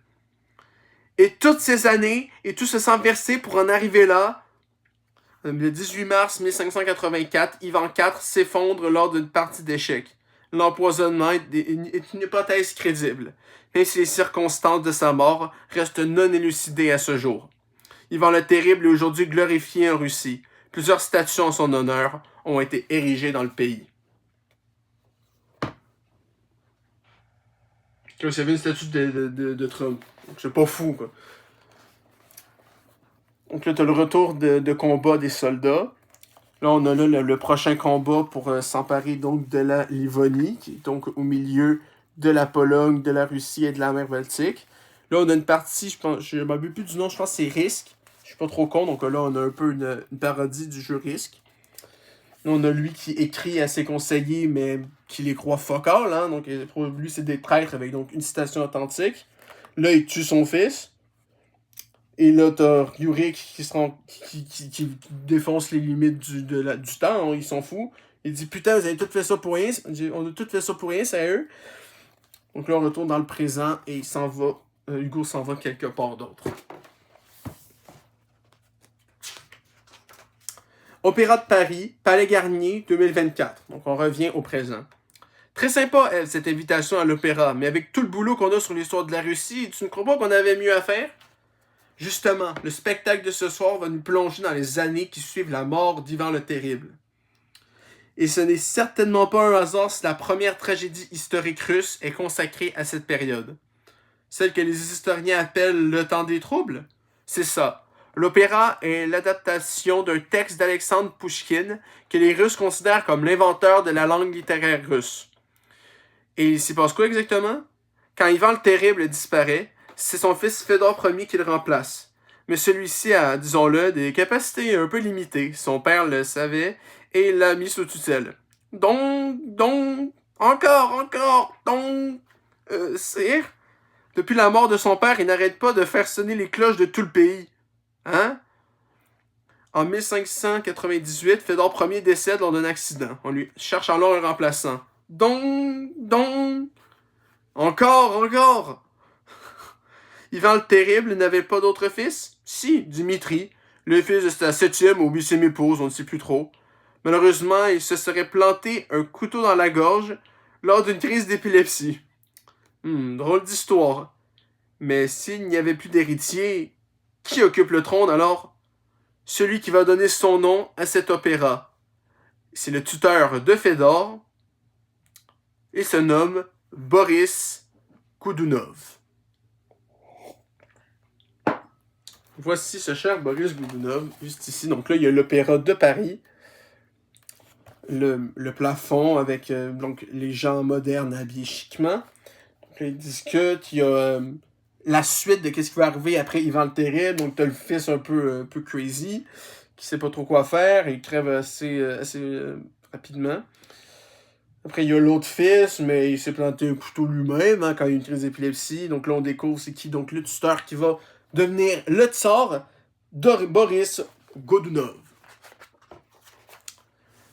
Et toutes ces années, et tout ce sang versé pour en arriver là, le 18 mars 1584, Ivan IV s'effondre lors d'une partie d'échecs. L'empoisonnement est une hypothèse crédible, même si les circonstances de sa mort restent non élucidées à ce jour. Ivan le Terrible est aujourd'hui glorifié en Russie. Plusieurs statues en son honneur ont été érigées dans le pays. Il y avait une statue de Trump. C'est pas fou, quoi. Donc là, tu as le retour de combat des soldats. Là, on a là le prochain combat pour s'emparer donc de la Livonie, qui est donc au milieu de la Pologne, de la Russie et de la mer Baltique. Là, on a une partie, je m'en rappelle plus du nom, je pense que c'est Risk. Je suis pas trop con, donc là, on a un peu une parodie du jeu Risk. Là, on a lui qui écrit à ses conseillers, mais qui les croit fuck all, hein. Donc, pour lui, c'est des traîtres avec donc une citation authentique. Là, il tue son fils. Et là, t'as Yurik qui défonce les limites du temps, hein, il s'en fout. Il dit, putain, vous avez tout fait ça pour rien. On a tout fait ça pour rien, sérieux. Donc là, on retourne dans le présent et il s'en va. Hugo s'en va quelque part d'autre. Opéra de Paris, Palais Garnier, 2024. Donc on revient au présent. Très sympa, cette invitation à l'opéra, mais avec tout le boulot qu'on a sur l'histoire de la Russie, tu ne crois pas qu'on avait mieux à faire? Justement, le spectacle de ce soir va nous plonger dans les années qui suivent la mort d'Ivan le Terrible. Et ce n'est certainement pas un hasard si la première tragédie historique russe est consacrée à cette période. Celle que les historiens appellent le temps des troubles? C'est ça. L'opéra est l'adaptation d'un texte d'Alexandre Pouchkine que les Russes considèrent comme l'inventeur de la langue littéraire russe. Et il s'y passe quoi exactement? Quand Ivan le Terrible disparaît, c'est son fils Fédor Ier qui le remplace. Mais celui-ci a, disons-le, des capacités un peu limitées. Son père le savait et l'a mis sous tutelle. Encore, sire. Depuis la mort de son père, il n'arrête pas de faire sonner les cloches de tout le pays. Hein? En 1598, Fédor Ier décède lors d'un accident. On lui cherche alors un remplaçant. Encore. Ivan le Terrible n'avait pas d'autre fils? Si, Dimitri. Le fils de sa 7e ou 8e épouse, on ne sait plus trop. Malheureusement, il se serait planté un couteau dans la gorge lors d'une crise d'épilepsie. Drôle d'histoire. Mais s'il n'y avait plus d'héritier, qui occupe le trône alors? Celui qui va donner son nom à cet opéra. C'est le tuteur de Fédor. Il se nomme Boris Godunov. Voici ce cher Boris Godunov, juste ici. Donc là, il y a l'opéra de Paris. Le plafond avec donc les gens modernes habillés chiquement. Donc là, ils discutent. Il y a la suite de qu'est-ce qui va arriver après Ivan le Terrible. Donc t'as le fils un peu crazy, qui sait pas trop quoi faire. Il crève assez rapidement. Après, il y a l'autre fils, mais il s'est planté un couteau lui-même hein, quand il y a eu une crise d'épilepsie. Donc là, on découvre c'est qui. Donc le tuteur qui va devenir le tsar, Boris Godunov.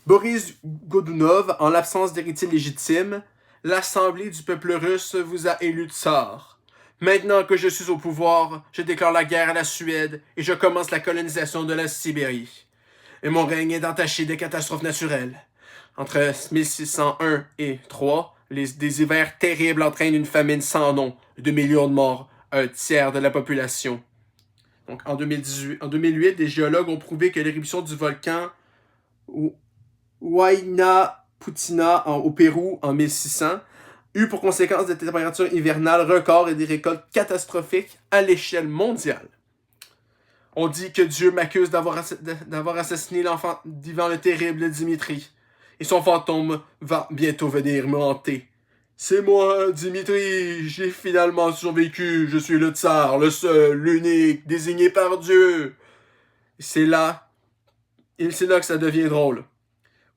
Boris Godunov, en l'absence d'héritier légitime, l'Assemblée du peuple russe vous a élu tsar. Maintenant que je suis au pouvoir, je déclare la guerre à la Suède et je commence la colonisation de la Sibérie. Et mon règne est entaché de catastrophes naturelles. Entre 1601 et 3, des hivers terribles entraînent une famine sans nom, 2 millions de morts, un tiers de la population. Donc en 2008, des géologues ont prouvé que l'éruption du volcan Huayna Putina au Pérou en 1600 eut pour conséquence des températures hivernales records et des récoltes catastrophiques à l'échelle mondiale. On dit que Dieu m'accuse d'avoir assassiné l'enfant d'Ivan le Terrible, Dimitri. Et son fantôme va bientôt venir me hanter. C'est moi, Dimitri, j'ai finalement survécu, je suis le tsar, le seul, l'unique, désigné par Dieu. C'est là, et c'est là que ça devient drôle.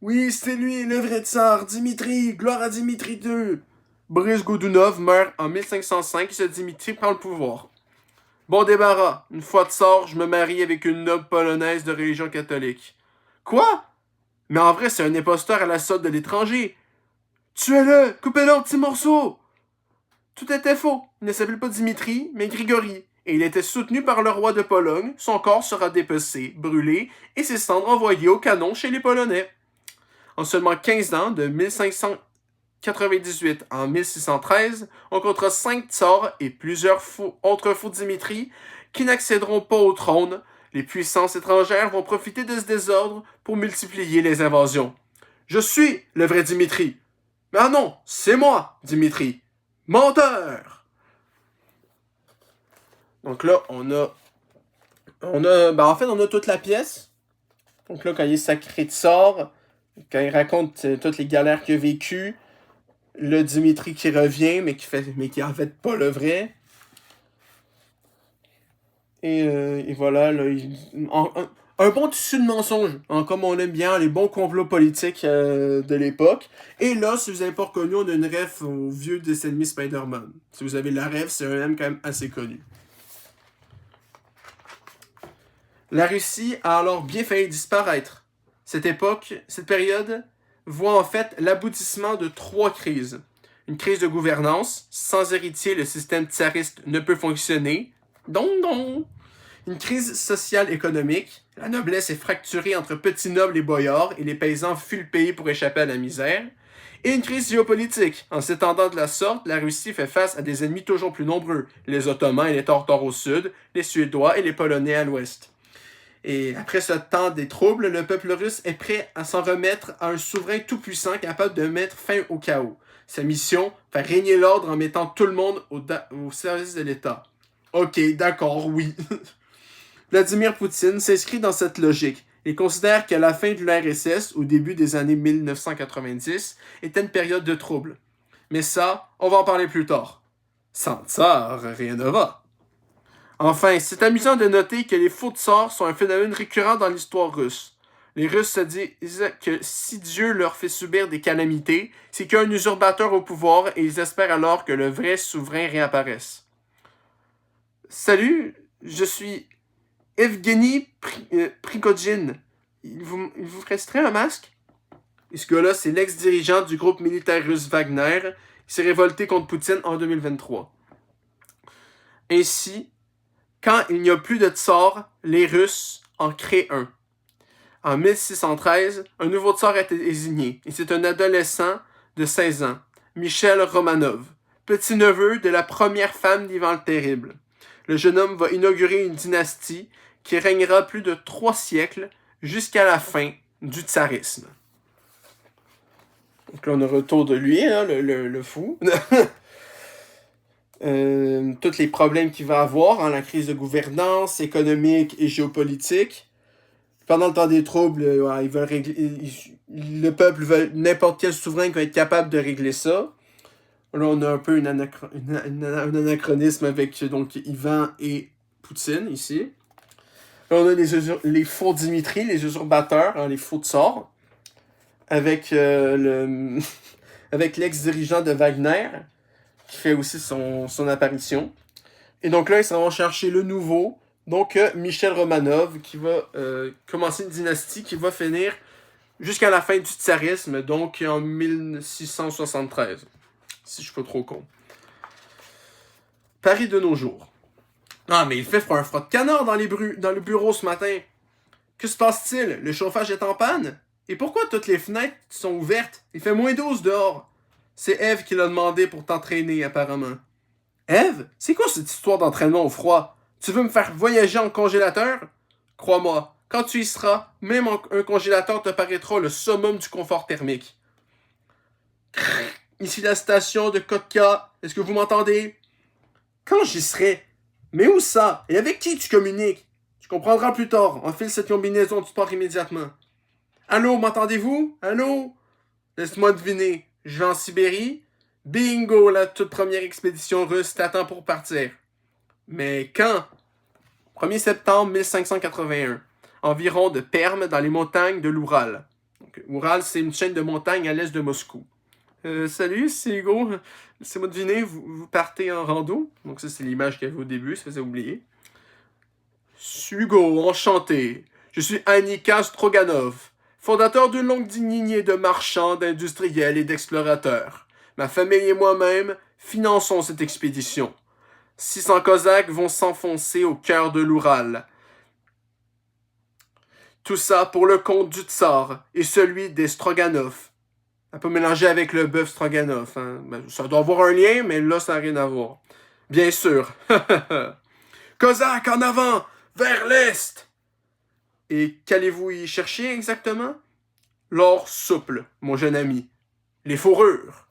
Oui, c'est lui, le vrai tsar, Dimitri, gloire à Dimitri II. Boris Godunov meurt en 1505 et ce Dimitri prend le pouvoir. Bon débarras, une fois de sort, je me marie avec une noble polonaise de religion catholique. Quoi? Mais en vrai, c'est un imposteur à la solde de l'étranger. Tuez-le! Coupez-le en petits morceaux! Tout était faux. Il ne s'appelle pas Dimitri, mais Grigory. Et il était soutenu par le roi de Pologne. Son corps sera dépecé, brûlé, et ses cendres envoyées au canon chez les Polonais. En seulement 15 ans, de 1598 en 1613, on comptera 5 tsars et plusieurs autres faux Dimitri qui n'accéderont pas au trône. Les puissances étrangères vont profiter de ce désordre pour multiplier les invasions. Je suis le vrai Dimitri. Mais ah non, c'est moi, Dimitri. Menteur! Donc là, on a en fait, on a toute la pièce. Donc là, quand il est sacré de sort, quand il raconte toutes les galères qu'il a vécues, le Dimitri qui revient, mais qui en fait pas le vrai. Et voilà, là, un bon tissu de mensonges, hein, comme on aime bien, les bons complots politiques de l'époque. Et là, si vous n'avez pas reconnu, on a une ref au vieux dessin animé Spider-Man. Si vous avez la ref, c'est un M quand même assez connu. La Russie a alors bien failli disparaître. Cette période, voit en fait l'aboutissement de 3 crises. Une crise de gouvernance, sans héritier, le système tsariste ne peut fonctionner. Une crise sociale économique, la noblesse est fracturée entre petits nobles et boyards et les paysans fuient le pays pour échapper à la misère. Et une crise géopolitique. En s'étendant de la sorte, la Russie fait face à des ennemis toujours plus nombreux, les Ottomans et les Tartares au sud, les Suédois et les Polonais à l'ouest. Et après ce temps des troubles, le peuple russe est prêt à s'en remettre à un souverain tout-puissant capable de mettre fin au chaos. Sa mission, faire régner l'ordre en mettant tout le monde au service de l'État. Ok, d'accord, oui. Vladimir Poutine s'inscrit dans cette logique. Il considère que la fin de l'URSS, au début des années 1990, était une période de trouble. Mais ça, on va en parler plus tard. Sans tsar, rien ne va. Enfin, c'est amusant de noter que les faux tsars sont un phénomène récurrent dans l'histoire russe. Les Russes se disent que si Dieu leur fait subir des calamités, c'est qu'il y a un usurpateur au pouvoir et ils espèrent alors que le vrai souverain réapparaisse. Salut, je suis Evgeny Prigogine. Il vous resterait un masque? Et ce gars-là, c'est l'ex-dirigeant du groupe militaire russe Wagner qui s'est révolté contre Poutine en 2023. Ainsi, quand il n'y a plus de tsar, les Russes en créent un. En 1613, un nouveau tsar a été désigné, et c'est un adolescent de 16 ans, Michel Romanov, petit-neveu de la première femme d'Ivan le Terrible. Le jeune homme va inaugurer une dynastie qui régnera plus de 3 siècles jusqu'à la fin du tsarisme. Donc là, on a retour de lui, hein, le fou. Tous les problèmes qu'il va avoir, hein, la crise de gouvernance économique et géopolitique. Pendant le temps des troubles, ils veulent le peuple veut n'importe quel souverain qui va être capable de régler ça. Là, on a un peu un anachronisme avec donc Ivan et Poutine ici. Là, on a les faux Dimitri, les usurpateurs, hein, les faux tsars, avec avec l'ex-dirigeant de Wagner, qui fait aussi son apparition. Et donc là, ils s'en vont chercher le nouveau, donc Michel Romanov, qui va commencer une dynastie qui va finir jusqu'à la fin du tsarisme, donc en 1673. Si je suis pas trop con. Paris de nos jours. Ah, mais il fait froid, un froid de canard dans le bureau ce matin. Que se passe-t-il? Le chauffage est en panne? Et pourquoi toutes les fenêtres sont ouvertes? Il fait moins 12 dehors. C'est Eve qui l'a demandé pour t'entraîner, apparemment. Eve, c'est quoi cette histoire d'entraînement au froid? Tu veux me faire voyager en congélateur? Crois-moi, quand tu y seras, même un congélateur te paraîtra le summum du confort thermique. Ici la station de Kotka. Est-ce que vous m'entendez? Quand j'y serai? Mais où ça? Et avec qui tu communiques? Tu comprendras plus tard. Enfile cette combinaison du sport immédiatement. Allô, m'entendez-vous? Allô? Laisse-moi deviner. Je vais en Sibérie? Bingo, la toute première expédition russe t'attend pour partir. Mais quand? 1er septembre 1581, environ de Perm dans les montagnes de l'Oural. Donc, Oural, c'est une chaîne de montagnes à l'est de Moscou. Salut, c'est Hugo. Laissez-moi deviner, vous partez en rando. Donc ça, c'est l'image qu'il y avait au début, ça faisait oublier. Hugo, enchanté. Je suis Annika Stroganov, fondateur d'une longue lignée de marchands, d'industriels et d'explorateurs. Ma famille et moi-même finançons cette expédition. 600 Cosaques vont s'enfoncer au cœur de l'Oural. Tout ça pour le compte du tsar et celui des Stroganov. Un peu mélangé avec le bœuf Stroganov. Hein? Ça doit avoir un lien, mais là, ça n'a rien à voir. Bien sûr. Cosaques, en avant! Vers l'est! Et qu'allez-vous y chercher exactement? L'or souple, mon jeune ami. Les fourrures.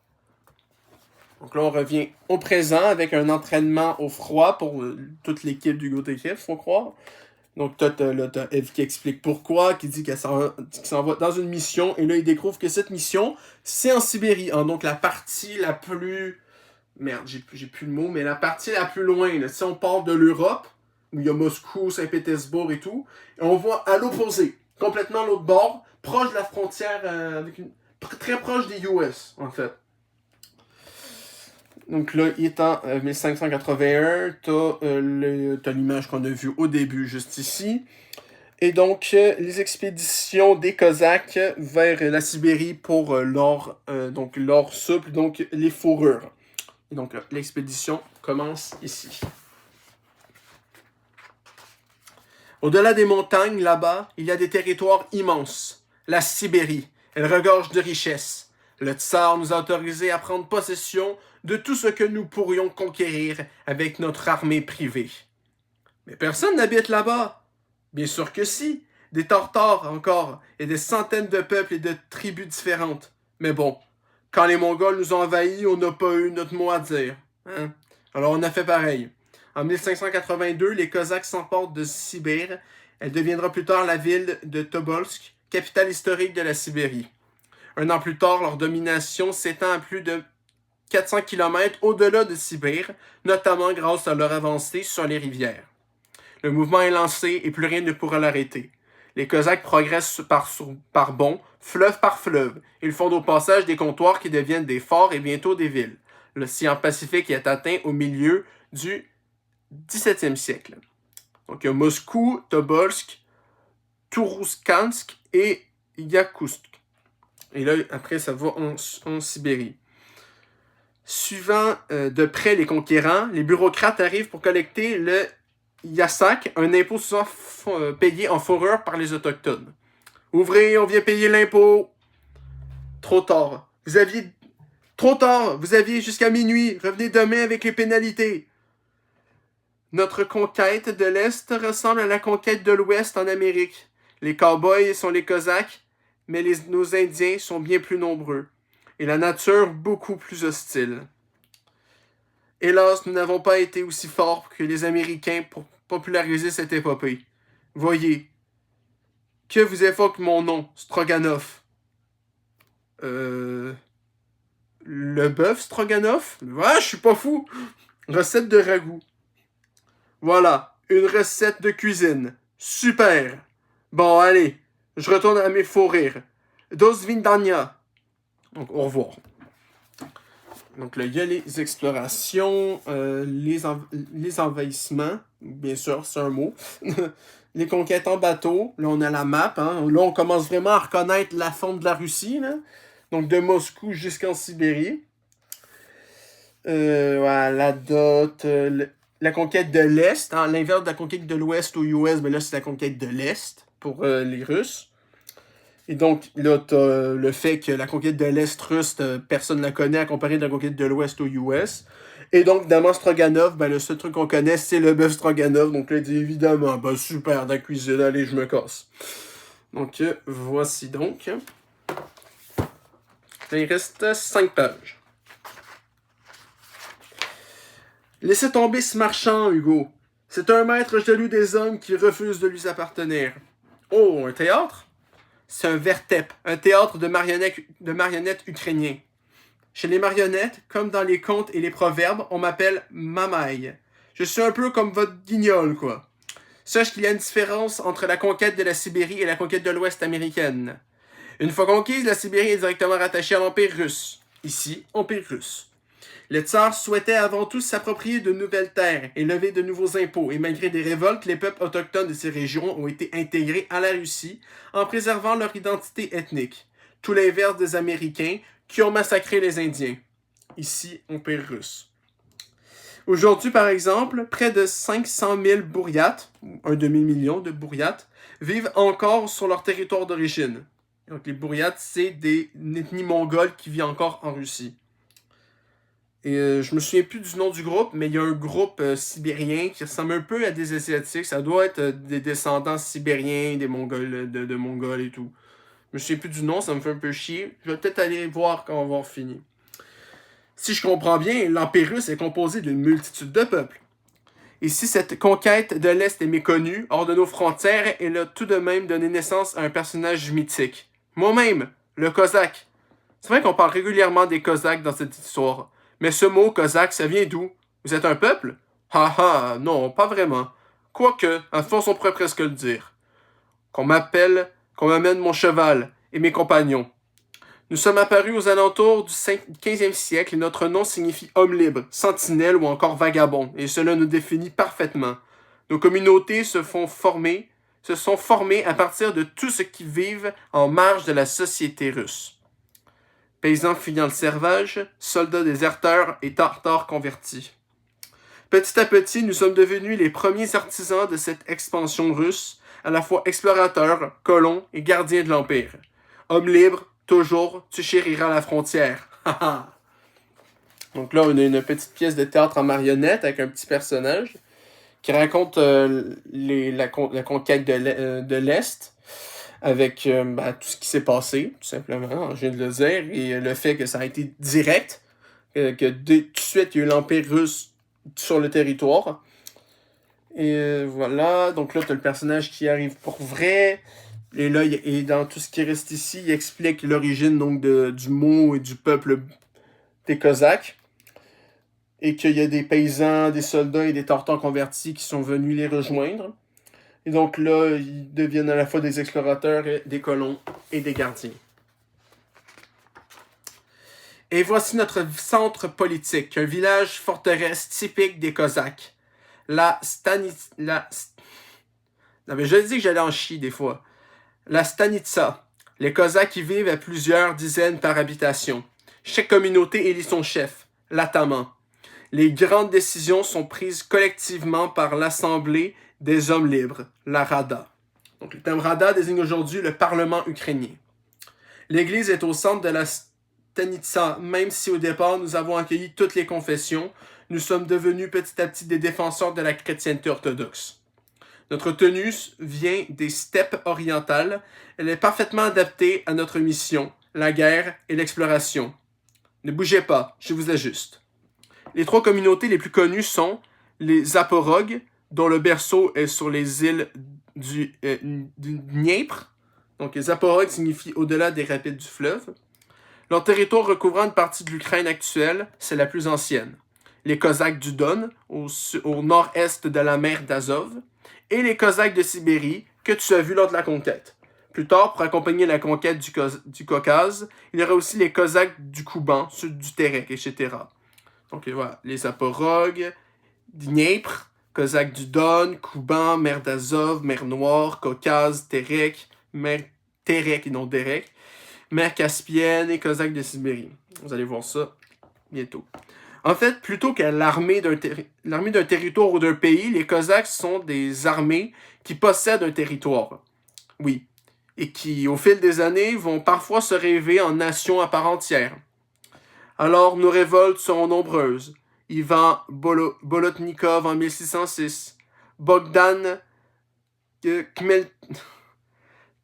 Donc là, on revient au présent avec un entraînement au froid pour toute l'équipe du GoTechF, faut croire. Donc t'as Eve qui explique pourquoi, qui dit qu'elle s'en va dans une mission, et là, il découvre que cette mission, c'est en Sibérie. Hein, donc la partie la plus... Merde, j'ai plus le mot, mais la partie la plus loin. Là, si on part de l'Europe, où il y a Moscou, Saint-Pétersbourg et tout, et on va à l'opposé, complètement à l'autre bord, proche de la frontière, très proche des US, en fait. Donc là, il est en 1581, t'as l'image qu'on a vue au début, juste ici. Et donc, les expéditions des Cosaques vers la Sibérie pour l'or souple, donc les fourrures. Et donc, l'expédition commence ici. Au-delà des montagnes, là-bas, il y a des territoires immenses. La Sibérie, elle regorge de richesses. Le tsar nous a autorisé à prendre possession de tout ce que nous pourrions conquérir avec notre armée privée. Mais personne n'habite là-bas. Bien sûr que si. Des Tartares encore, et des centaines de peuples et de tribus différentes. Mais bon, quand les Mongols nous ont envahis, on n'a pas eu notre mot à dire. Hein? Alors on a fait pareil. En 1582, les Cosaques s'emportent de Sibire. Elle deviendra plus tard la ville de Tobolsk, capitale historique de la Sibérie. Un an plus tard, leur domination s'étend à plus de 400 km au-delà de Sibire, notamment grâce à leur avancée sur les rivières. Le mouvement est lancé et plus rien ne pourra l'arrêter. Les Cosaques progressent par bonds, fleuve par fleuve. Ils fondent au passage des comptoirs qui deviennent des forts et bientôt des villes. L'océan Pacifique est atteint au milieu du XVIIe siècle. Donc il y a Moscou, Tobolsk, Tourouskansk et Yakoutsk. Et là, après, ça va en Sibérie. Suivant de près les conquérants, les bureaucrates arrivent pour collecter le Yassak, un impôt souvent payé en fourrure par les autochtones. Ouvrez, on vient payer l'impôt. Trop tard. Vous aviez jusqu'à minuit. Revenez demain avec les pénalités. Notre conquête de l'Est ressemble à la conquête de l'Ouest en Amérique. Les cow-boys sont les Cosaques, mais nos Indiens sont bien plus nombreux. Et la nature beaucoup plus hostile. Hélas, nous n'avons pas été aussi forts que les Américains pour populariser cette épopée. Voyez, que vous évoque mon nom, Stroganov. Le bœuf Stroganov? Ouais, je suis pas fou. Recette de ragoût. Voilà, une recette de cuisine. Super. Bon, allez, je retourne à mes faux rires. Dos Vindania. Donc, au revoir. Donc là, il y a les explorations, les envahissements, bien sûr, c'est un mot. Les conquêtes en bateau, là on a la map, hein. Là on commence vraiment à reconnaître la forme de la Russie, là. Donc de Moscou jusqu'en Sibérie. Voilà, la dot, la conquête de l'Est, hein, l'inverse de la conquête de l'Ouest aux US, mais là c'est la conquête de l'Est pour les Russes. Et donc, là, t'as le fait que la conquête de l'Est russe, personne ne la connaît à comparer de la conquête de l'Ouest aux US. Et donc, évidemment, Stroganov, le seul truc qu'on connaît, c'est le bœuf Stroganov. Donc là, il dit évidemment, super, de la cuisine, allez, je me casse. Donc, voici donc. Là, il reste 5 pages. Laissez tomber ce marchand, Hugo. C'est un maître jaloux des hommes qui refuse de lui appartenir. Oh, un théâtre? C'est un vertep, un théâtre de marionnettes ukrainiens. Chez les marionnettes, comme dans les contes et les proverbes, on m'appelle Mamaï. Je suis un peu comme votre guignol, quoi. Sache qu'il y a une différence entre la conquête de la Sibérie et la conquête de l'Ouest américaine. Une fois conquise, la Sibérie est directement rattachée à l'Empire russe. Ici, Empire russe. Le tsar souhaitait avant tout s'approprier de nouvelles terres et lever de nouveaux impôts, et malgré des révoltes, les peuples autochtones de ces régions ont été intégrés à la Russie en préservant leur identité ethnique. Tout l'inverse des Américains qui ont massacré les Indiens. Ici, Empire russe. Aujourd'hui, par exemple, près de 500 000 Bouriates, un demi-million de Bouriates, vivent encore sur leur territoire d'origine. Donc les Bouriates, c'est une ethnie mongole qui vit encore en Russie. Et je me souviens plus du nom du groupe, mais il y a un groupe sibérien qui ressemble un peu à des Asiatiques. Ça doit être des descendants sibériens, des Mongols, de Mongols et tout. Je me souviens plus du nom, ça me fait un peu chier. Je vais peut-être aller voir quand on va avoir fini. Si je comprends bien, l'Empire russe est composé d'une multitude de peuples. Et si cette conquête de l'Est est méconnue, hors de nos frontières, elle a tout de même donné naissance à un personnage mythique. Moi-même, le Cosaque. C'est vrai qu'on parle régulièrement des Cosaques dans cette histoire. Mais ce mot Cosaque, ça vient d'où? Vous êtes un peuple? Ah, non, pas vraiment. Quoique, à force on pourrait presque le dire. Qu'on m'amène mon cheval et mes compagnons. Nous sommes apparus aux alentours du 15e siècle et notre nom signifie homme libre, sentinelle ou encore vagabond, et cela nous définit parfaitement. Nos communautés se sont formées à partir de tous ceux qui vivent en marge de la société russe. Paysans fuyant le servage, soldats déserteurs et tartares convertis. Petit à petit, nous sommes devenus les premiers artisans de cette expansion russe, à la fois explorateurs, colons et gardiens de l'Empire. Hommes libres, toujours, tu chériras la frontière. Donc là, on a une petite pièce de théâtre en marionnette avec un petit personnage qui raconte la conquête de l'Est avec tout ce qui s'est passé, tout simplement, je viens de le dire, et le fait que ça a été direct, que tout de suite, il y a eu l'Empire russe sur le territoire. Et voilà, donc là, tu as le personnage qui arrive pour vrai. Et là, et dans tout ce qui reste ici, il explique l'origine donc du mot et du peuple des Cosaques. Et qu'il y a des paysans, des soldats et des tartares convertis qui sont venus les rejoindre. Et donc là, ils deviennent à la fois des explorateurs, des colons et des gardiens. Et voici notre centre politique, un village forteresse typique des Cosaques. Non mais je dis que j'allais en chier des fois. La Stanitsa. Les Cosaques y vivent à plusieurs dizaines par habitation. Chaque communauté élit son chef, l'ataman. Les grandes décisions sont prises collectivement par l'Assemblée des hommes libres, la Rada. Donc le terme Rada désigne aujourd'hui le Parlement ukrainien. L'Église est au centre de la Stanitsa, même si au départ nous avons accueilli toutes les confessions, nous sommes devenus petit à petit des défenseurs de la chrétienté orthodoxe. Notre tenue vient des steppes orientales. Elle est parfaitement adaptée à notre mission, la guerre et l'exploration. Ne bougez pas, je vous ajuste. Les trois communautés les plus connues sont les Zaporogues, dont le berceau est sur les îles du Dniepr. Donc les Zaporogues signifient au-delà des rapides du fleuve. Leur territoire recouvrant une partie de l'Ukraine actuelle, c'est la plus ancienne. Les Cosaques du Don, au nord-est de la mer d'Azov, et les Cosaques de Sibérie, que tu as vus lors de la conquête. Plus tard, pour accompagner la conquête du Caucase, il y aura aussi les Cosaques du Kouban, ceux du Terek, etc. Donc voilà, les Zaporogues, Dniepr, Cosaques du Don, Kouban, mer d'Azov, mer Noire, Caucase, Terek, mer Terek et non Derek, mer Caspienne et Cosaques de Sibérie. Vous allez voir ça bientôt. En fait, plutôt qu'à l'armée d'un territoire ou d'un pays, les Cosaques sont des armées qui possèdent un territoire. Oui. Et qui, au fil des années, vont parfois se révéler en nation à part entière. Alors, nos révoltes seront nombreuses. Ivan Bolotnikov en 1606, Bogdan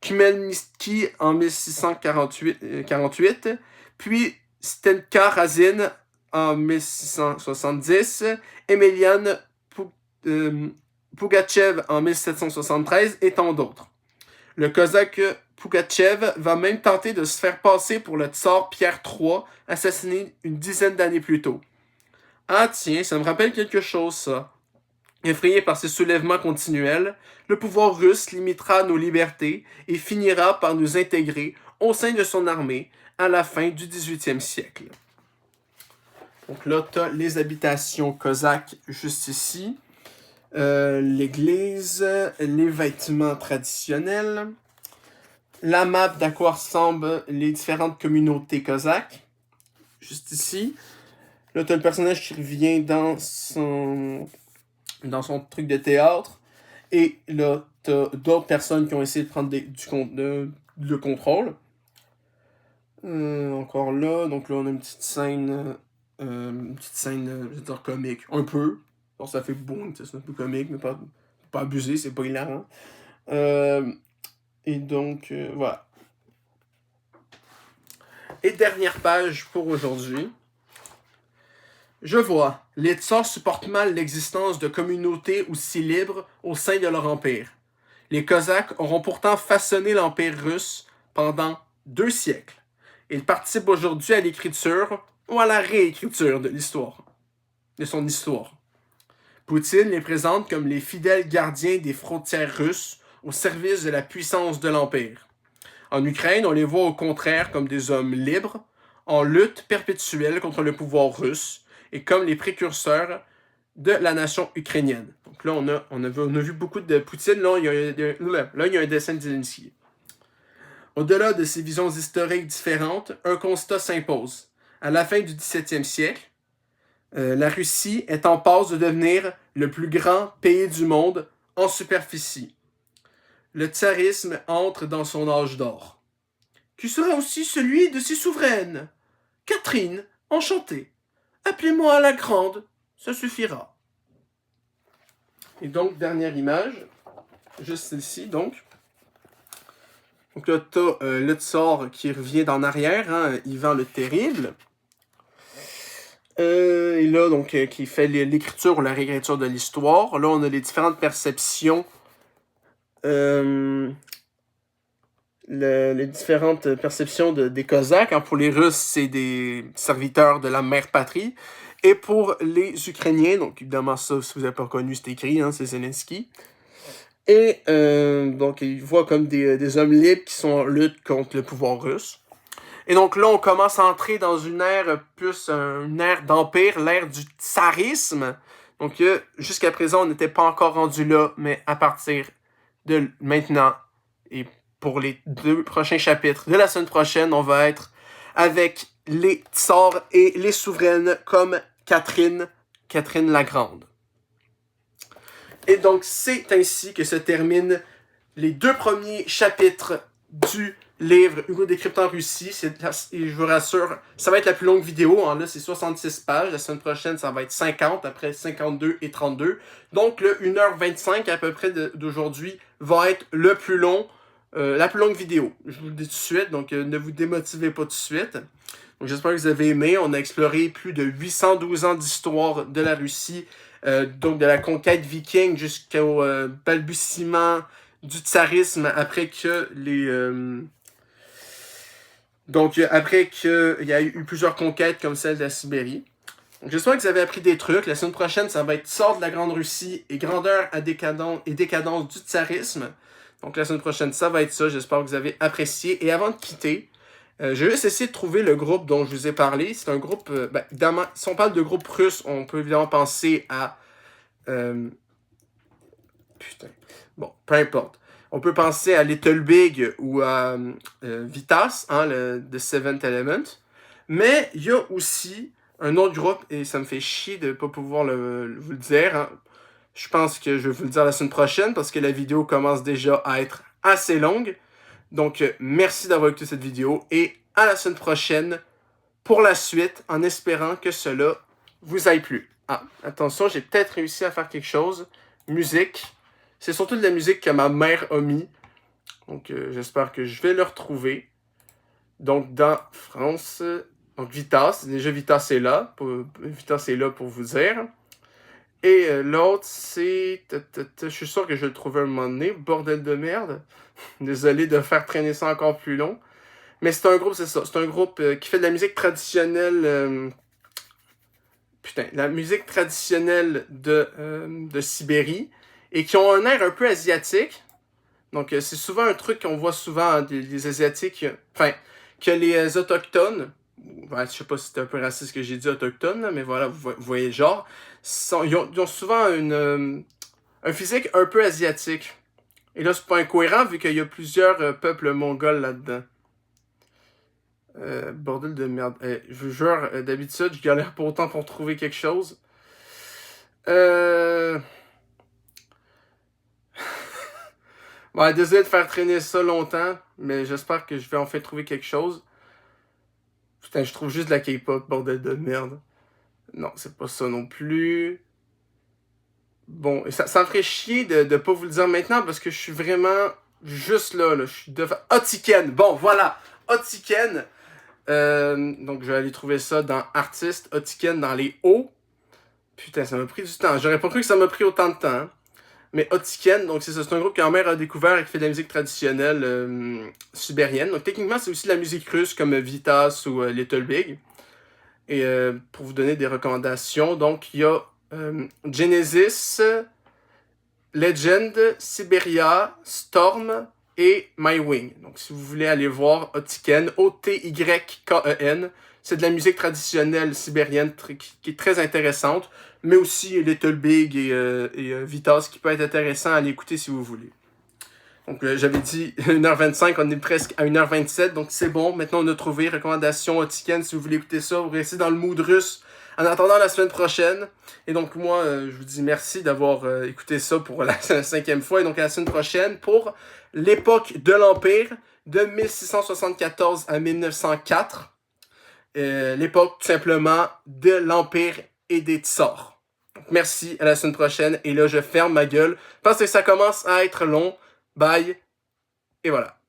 Khmelnytsky en 1648, puis Stenka Razin en 1670, Emelian Pugachev en 1773 et tant d'autres. Le Cosaque Pougatchev va même tenter de se faire passer pour le tsar Pierre III, assassiné une dizaine d'années plus tôt. Ah tiens, ça me rappelle quelque chose, ça. Effrayé par ces soulèvements continuels, le pouvoir russe limitera nos libertés et finira par nous intégrer au sein de son armée à la fin du 18e siècle. Donc là, tu as les habitations cosaques juste ici, l'église, les vêtements traditionnels, la map d'à quoi ressemblent les différentes communautés cosaques, juste ici. Là, tu as le personnage qui revient dans son truc de théâtre. Et là, tu as d'autres personnes qui ont essayé de prendre le contrôle. Encore là, donc là, on a une petite scène, je veux dire, comique. Un peu. Alors, ça fait boum, c'est un peu comique, mais pas abusé, c'est pas hilarant. Et donc, voilà. Et dernière page pour aujourd'hui. Je vois, les tsars supportent mal l'existence de communautés aussi libres au sein de leur empire. Les Cosaques auront pourtant façonné l'empire russe pendant 2 siècles. Ils participent aujourd'hui à l'écriture ou à la réécriture de son histoire. Poutine les présente comme les fidèles gardiens des frontières russes au service de la puissance de l'empire. En Ukraine, on les voit au contraire comme des hommes libres, en lutte perpétuelle contre le pouvoir russe, et comme les précurseurs de la nation ukrainienne. Donc là, on a vu beaucoup de Poutine. Là, il y a un dessin de Zelensky. Au-delà de ces visions historiques différentes, un constat s'impose. À la fin du 17e siècle, la Russie est en passe de devenir le plus grand pays du monde en superficie. Le tsarisme entre dans son âge d'or, qui sera aussi celui de ses souveraines. Catherine, enchantée. Appelez-moi la grande, ça suffira. Et donc, dernière image, juste celle-ci, donc. Donc là, tu as le tsar qui revient d'en arrière, hein, Ivan le Terrible. Et là, donc, qui fait l'écriture ou la réécriture de l'histoire. Là, on a les différentes perceptions. Les différentes perceptions des Cosaques. Hein. Pour les Russes, c'est des serviteurs de la mère patrie. Et pour les Ukrainiens, donc évidemment, ça, si vous n'avez pas connu, c'est écrit, hein, c'est Zelensky. Et donc, ils voient comme des hommes libres qui sont en lutte contre le pouvoir russe. Et donc là, on commence à entrer dans une ère plus une ère d'empire, l'ère du tsarisme. Donc jusqu'à présent, on n'était pas encore rendu là, mais à partir de maintenant, et pour les 2 prochains chapitres de la semaine prochaine, on va être avec les tsars et les souveraines comme Catherine la Grande. Et donc, c'est ainsi que se terminent les 2 premiers chapitres du livre Hugo décrypte en Russie. Et je vous rassure, ça va être la plus longue vidéo. Hein. Là, c'est 66 pages. La semaine prochaine, ça va être 50, après 52 et 32. Donc, le 1h25 à peu près d'aujourd'hui va être le plus long, la plus longue vidéo. Je vous le dis tout de suite, donc ne vous démotivez pas tout de suite. Donc, j'espère que vous avez aimé. On a exploré plus de 812 ans d'histoire de la Russie, donc de la conquête viking jusqu'au balbutiement du tsarisme après que après qu'il y a eu plusieurs conquêtes comme celle de la Sibérie. Donc, j'espère que vous avez appris des trucs. La semaine prochaine, ça va être Sort de la Grande Russie et grandeur et décadence du tsarisme. Donc la semaine prochaine, ça va être ça. J'espère que vous avez apprécié. Et avant de quitter, je vais juste essayer de trouver le groupe dont je vous ai parlé. C'est un groupe, évidemment, si on parle de groupe russe, on peut évidemment penser à... Bon, peu importe. On peut penser à Little Big ou à Vitas, hein, The Seventh Element. Mais il y a aussi un autre groupe, et ça me fait chier de ne pas pouvoir vous le dire. Hein. Je pense que je vais vous le dire la semaine prochaine parce que la vidéo commence déjà à être assez longue. Donc, merci d'avoir écouté cette vidéo et à la semaine prochaine pour la suite en espérant que cela vous aille plu. Ah, attention, j'ai peut-être réussi à faire quelque chose. Musique. C'est surtout de la musique que ma mère a mis. Donc, j'espère que je vais le retrouver. Donc, dans France, donc Vitas. Déjà, Vitas est là. Vitas est là pour vous dire. Et l'autre, c'est... Je suis sûr que je vais le trouver un moment donné. Bordel de merde. Désolé de faire traîner ça encore plus long. Mais c'est un groupe, c'est ça. C'est un groupe qui fait de la musique traditionnelle... la musique traditionnelle de Sibérie. Et qui ont un air un peu asiatique. Donc, c'est souvent un truc qu'on voit souvent hein, des Asiatiques. Enfin, que les Autochtones... Ouais, je sais pas si c'était un peu raciste ce que j'ai dit autochtone, mais voilà, vous voyez le genre. Ils ont souvent un physique un peu asiatique. Et là, c'est pas incohérent vu qu'il y a plusieurs peuples mongols là-dedans. Bordel de merde. Je vous jure, d'habitude, je galère pas autant pour trouver quelque chose. Ouais, désolé de faire traîner ça longtemps, mais j'espère que je vais enfin trouver quelque chose. Putain, je trouve juste de la K-pop, bordel de merde. Non, c'est pas ça non plus. Bon, ça me ferait chier de pas vous le dire maintenant parce que je suis vraiment juste là. Je suis devant. Otiken! Bon, voilà! Otiken. Donc, je vais aller trouver ça dans Artistes. Otiken dans les hauts. Putain, ça m'a pris du temps. J'aurais pas cru que ça m'a pris autant de temps. Hein. Mais Otiken, donc c'est ça. C'est un groupe que ma mère a découvert et qui fait de la musique traditionnelle sibérienne. Donc, techniquement, c'est aussi de la musique russe comme Vitas ou Little Big. Et pour vous donner des recommandations, donc, il y a Genesis, Legend, Siberia, Storm et My Wing. Donc, si vous voulez aller voir Otiken, O-T-Y-K-E-N, c'est de la musique traditionnelle sibérienne qui est très intéressante, mais aussi Little Big et Vitas qui peut être intéressant à aller écouter si vous voulez. Donc, j'avais dit 1h25, on est presque à 1h27, donc c'est bon. Maintenant, on a trouvé recommandation Otiken si vous voulez écouter ça. Vous restez dans le mood russe en attendant la semaine prochaine. Et donc, moi, je vous dis merci d'avoir écouté ça pour la 5e fois. Et donc, à la semaine prochaine pour l'époque de l'Empire de 1674 à 1904. L'époque, tout simplement, de l'Empire et des Tsars. Donc, merci, à la semaine prochaine. Et là, je ferme ma gueule parce que ça commence à être long. Bye. Et voilà.